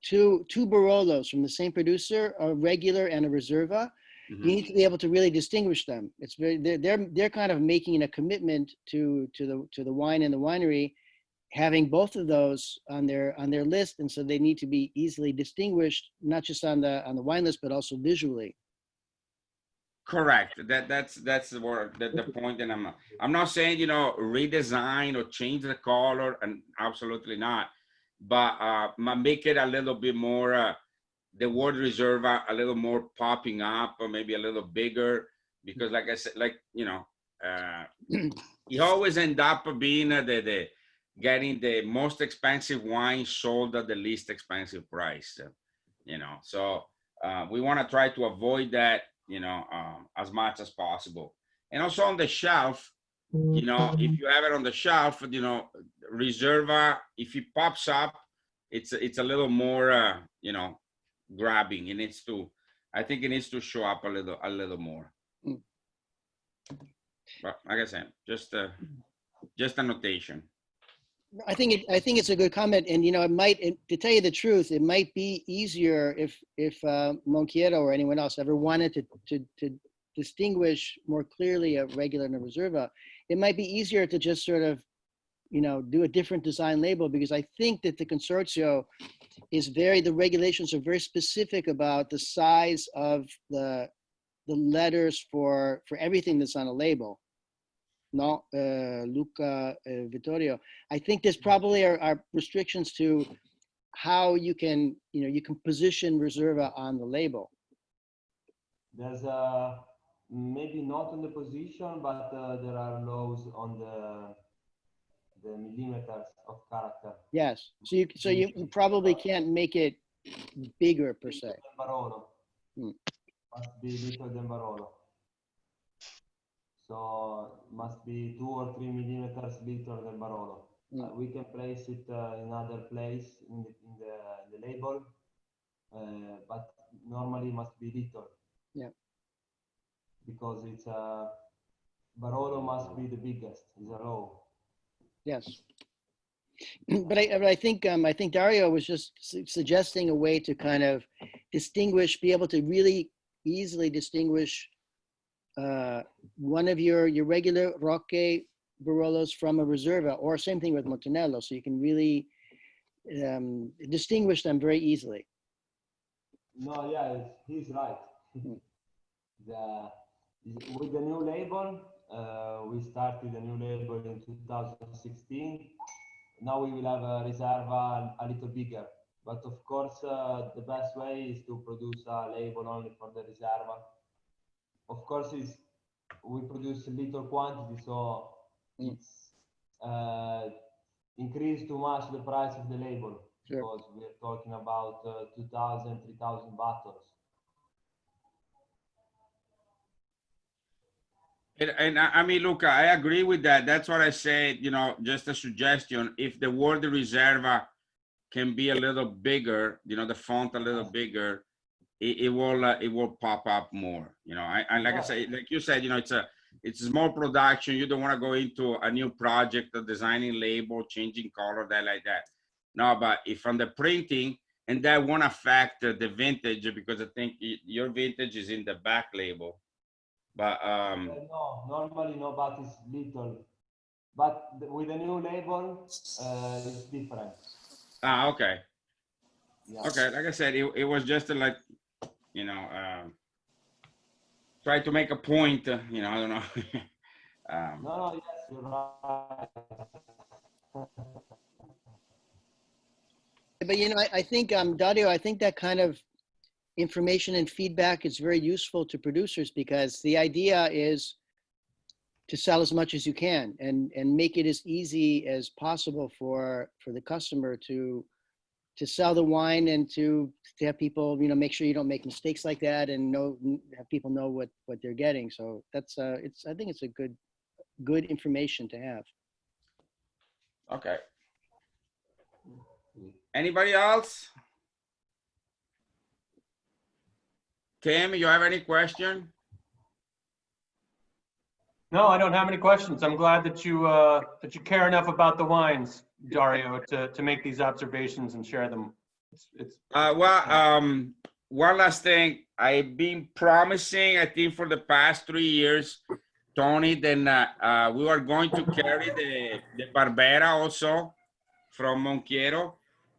two Barolos from the same producer, a regular and a Reserva, Mhm. you need to be able to really distinguish them. It's very they're kind of making a commitment to the wine and the winery, having both of those on their list, and so they need to be easily distinguished, not just on the wine list, but also visually. Correct. That's the point. And I'm not saying, redesign or change the color, and absolutely not. But make it a little bit more, the word Reserva a little more popping up, or maybe a little bigger, because like I said, you always end up being the getting the most expensive wine sold at the least expensive price. So we want to try to avoid that, as much as possible. And also on the shelf, if you have it on the shelf, Reserva, if it pops up, it's a little more, grabbing. I think it needs to show up a little more. But like I said, just a notation. I think it's a good comment, and to tell you the truth, it might be easier if Monchiero or anyone else ever wanted to distinguish more clearly a regular and a Reserva. It might be easier to just sort of do a different design label, because I think that the consortio the regulations are very specific about the size of the letters for everything that's on a label. No, Luca, Vittorio. I think there's probably are restrictions to how you can position Reserva on the label. There's maybe not on the position, but there are laws on the millimeters of character. Yes, so you probably can't make it bigger per se. Barolo. Must be little than Barolo. So must be 2 or 3 millimeters lighter than Barolo. We can place it in other place in the label, but normally must be little. Yeah. Because it's Barolo must be the biggest. Is a law. Yes. But I think Dario was just suggesting a way to kind of be able to really easily distinguish one of your regular Rocche Barolos from a Reserva, or same thing with Montanello, so you can really distinguish them very easily. No, yeah, he's right. With the new label, we started a new label in 2016. Now we will have a Reserva a little bigger, but of course the best way is to produce a label only for the Reserva. Of course, we produce little quantity, so it's increased too much the price of the label. Sure. Because we're talking about 2,000, 3,000 bottles. And I mean, Luca, I agree with that. That's what I said, just a suggestion. If the word Reserva can be a little bigger, the font a little bigger, it will pop up more. Like I say, like you said, it's a small production. You don't want to go into a new project of designing label, changing color, like that. No, but if on the printing, and that won't affect the vintage, because I think your vintage is in the back label. But no, normally no, but it's little. But with the new label, it's different. Okay. Yeah. Okay, like I said, it was just like, try to make a point, I don't know. No, yes, you're right. But I think Dario, I think that kind of information and feedback is very useful to producers, because the idea is to sell as much as you can and make it as easy as possible for the customer to sell the wine, and to have people, make sure you don't make mistakes like that, and have people know what they're getting. So that's I think it's a good information to have. Okay. Anybody else? Tim, you have any question? No, I don't have any questions. I'm glad that you care enough about the wines, Dario, to make these observations and share them. One last thing. I've been promising, I think for the past 3 years, Tony, then we are going to carry the Barbera also from Monchiero.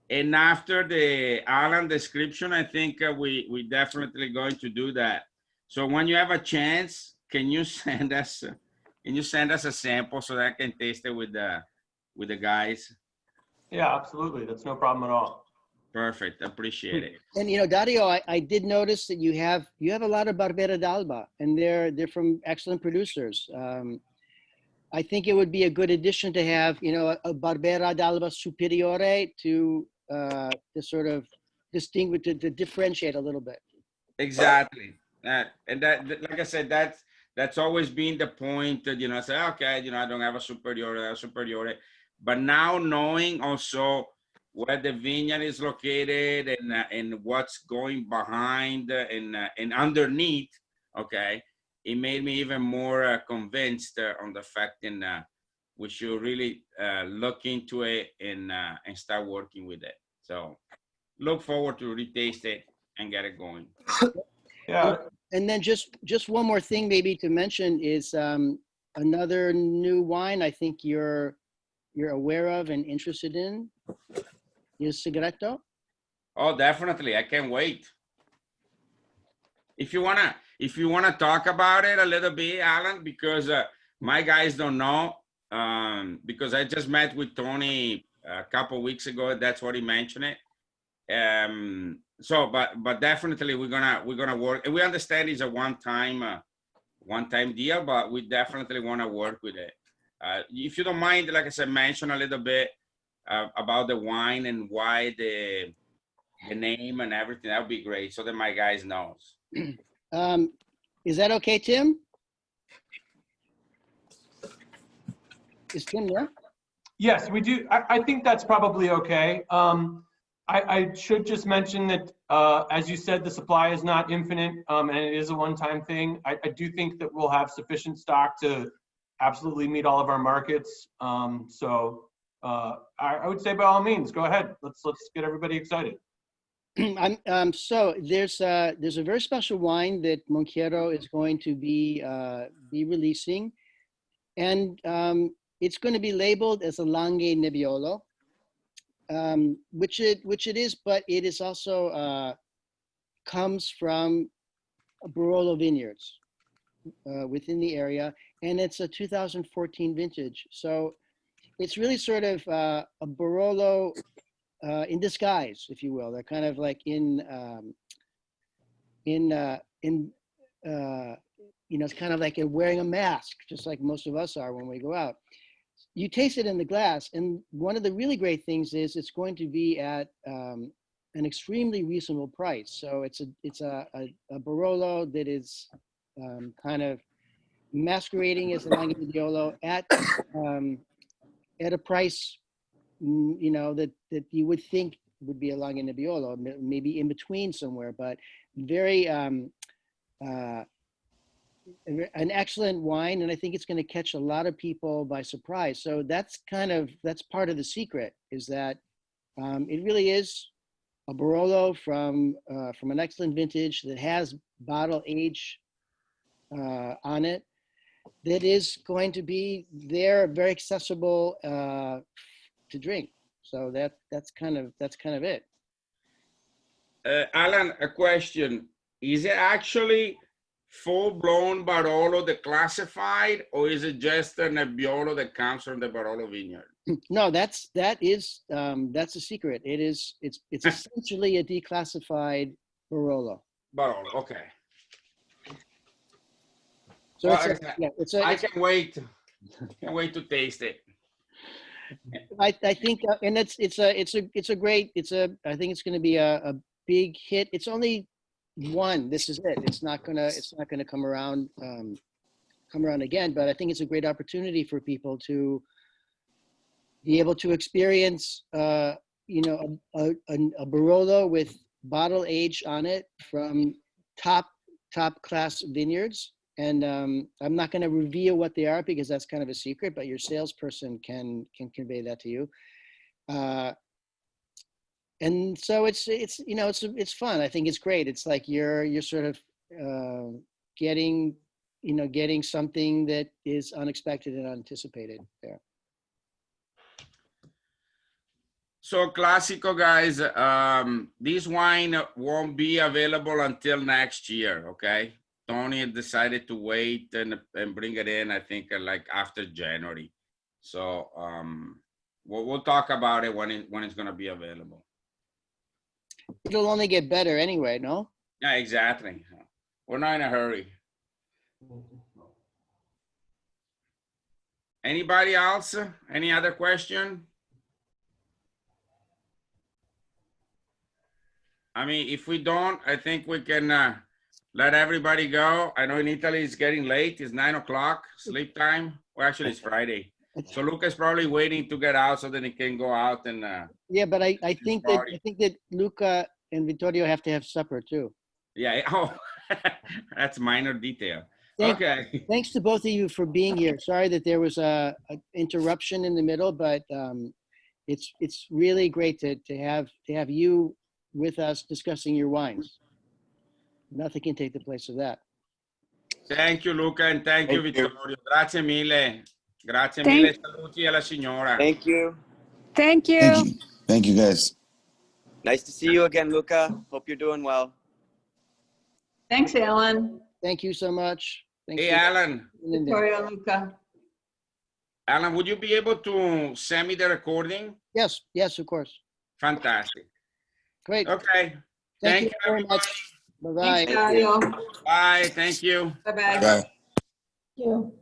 And after the Alan description, I think we definitely going to do that. So when you have a chance, can you send us a sample so that I can taste it with the guys? Yeah, absolutely. That's no problem at all. Perfect. Appreciate it. And you know, Dario, I did notice that you have a lot of Barbera d'Alba, and they're from excellent producers. I think it would be a good addition to have, you know, a Barbera d'Alba Superiore to sort of distinguish, to differentiate a little bit. Exactly. And that, like I said, that's always been the point that, you know, I say, okay, you know, I don't have a superiore, but now knowing also where the vineyard is located and what's going behind and underneath, okay, it made me even more convinced on the fact that we should really look into it and start working with it. So look forward to retaste it and get it going. Yeah. And then just one more thing maybe to mention is another new wine I think you're aware of and interested in is Segreto. Oh, definitely. I can't wait. If you wanna talk about it a little bit, Alan, because my guys don't know, because I just met with Tony a couple of weeks ago. That's what he mentioned it. So, but definitely we're gonna work, and we understand it's a one-time deal, but we definitely want to work with it. If you don't mind, like I said, mention a little bit about the wine and why the name and everything. That would be great, so that my guys knows. Is that okay, Tim? Is Tim there? Yes, we do. I think that's probably okay. I should just mention that, as you said, the supply is not infinite, and it is a one-time thing. I do think that we'll have sufficient stock to absolutely meet all of our markets. So I would say by all means, go ahead. Let's get everybody excited. So there's a very special wine that Monchiero is going to be releasing, and it's going to be labeled as a Langhe Nebbiolo, which it is, but it is also comes from Barolo vineyards within the area, and it's a 2014 vintage. So it's really sort of a Barolo in disguise, if you will. They're kind of like you know, it's kind of like wearing a mask, just like most of us are when we go out. You taste it in the glass, and one of the really great things is it's going to be at an extremely reasonable price. So it's a Barolo that is kind of masquerading as a Langhe Nebbiolo at a price, you know, that you would think would be a Langhe Nebbiolo, maybe in between somewhere, but very an excellent wine, and I think it's going to catch a lot of people by surprise. So that's part of the secret, is that it really is a Barolo from an excellent vintage that has bottle age on it, that is going to be there, very accessible to drink. So that's kind of it. Alan, a question: is it actually full-blown Barolo declassified, or is it just a Nebbiolo that comes from the Barolo vineyard? No, that's a secret. It's essentially a declassified Barolo. Barolo, okay. So Well, I can't wait. Can't wait to taste it. I think, and I think it's going to be a big hit. It's only one. This is it. It's not gonna come around again. But I think it's a great opportunity for people to be able to experience, you know, a Barolo with bottle age on it from top class vineyards. And I'm not going to reveal what they are because that's kind of a secret, but your salesperson can convey that to you. And so it's you know, it's fun. I think it's great. It's like you're sort of getting something that is unexpected and unanticipated there. So Classico guys, this wine won't be available until next year, okay? Tony decided to wait and bring it in, I think like after January. So we'll talk about it when it's gonna be available. It'll only get better anyway, no? Yeah, exactly. We're not in a hurry. Anybody else? Any other question? I mean, if we don't, I think we can let everybody go. I know in Italy it's getting late. It's 9 o'clock, sleep time. Well, actually, it's Friday. So Luca's probably waiting to get out so that he can go out and. Yeah, but I think that Luca and Vittorio have to have supper too. Yeah. Oh, that's minor detail. Okay. Thanks to both of you for being here. Sorry that there was a interruption in the middle, but it's really great to have you with us discussing your wines. Nothing can take the place of that. Thank you, Luca, and thank you, Vittorio. Grazie mille. Grazie mille. Saluti alla signora. Thank you. Thank you. Thank you. Thank you, guys. Nice to see you again, Luca. Hope you're doing well. Thanks, Alan. Thank you so much. Thanks Hey, Alan. Victoria, Luca. Alan, would you be able to send me the recording? Yes, of course. Fantastic. Great. Okay. Thank you very much. Bye-bye. Thanks, Dario. Bye. Thank you. Bye-bye. Bye. Thank you.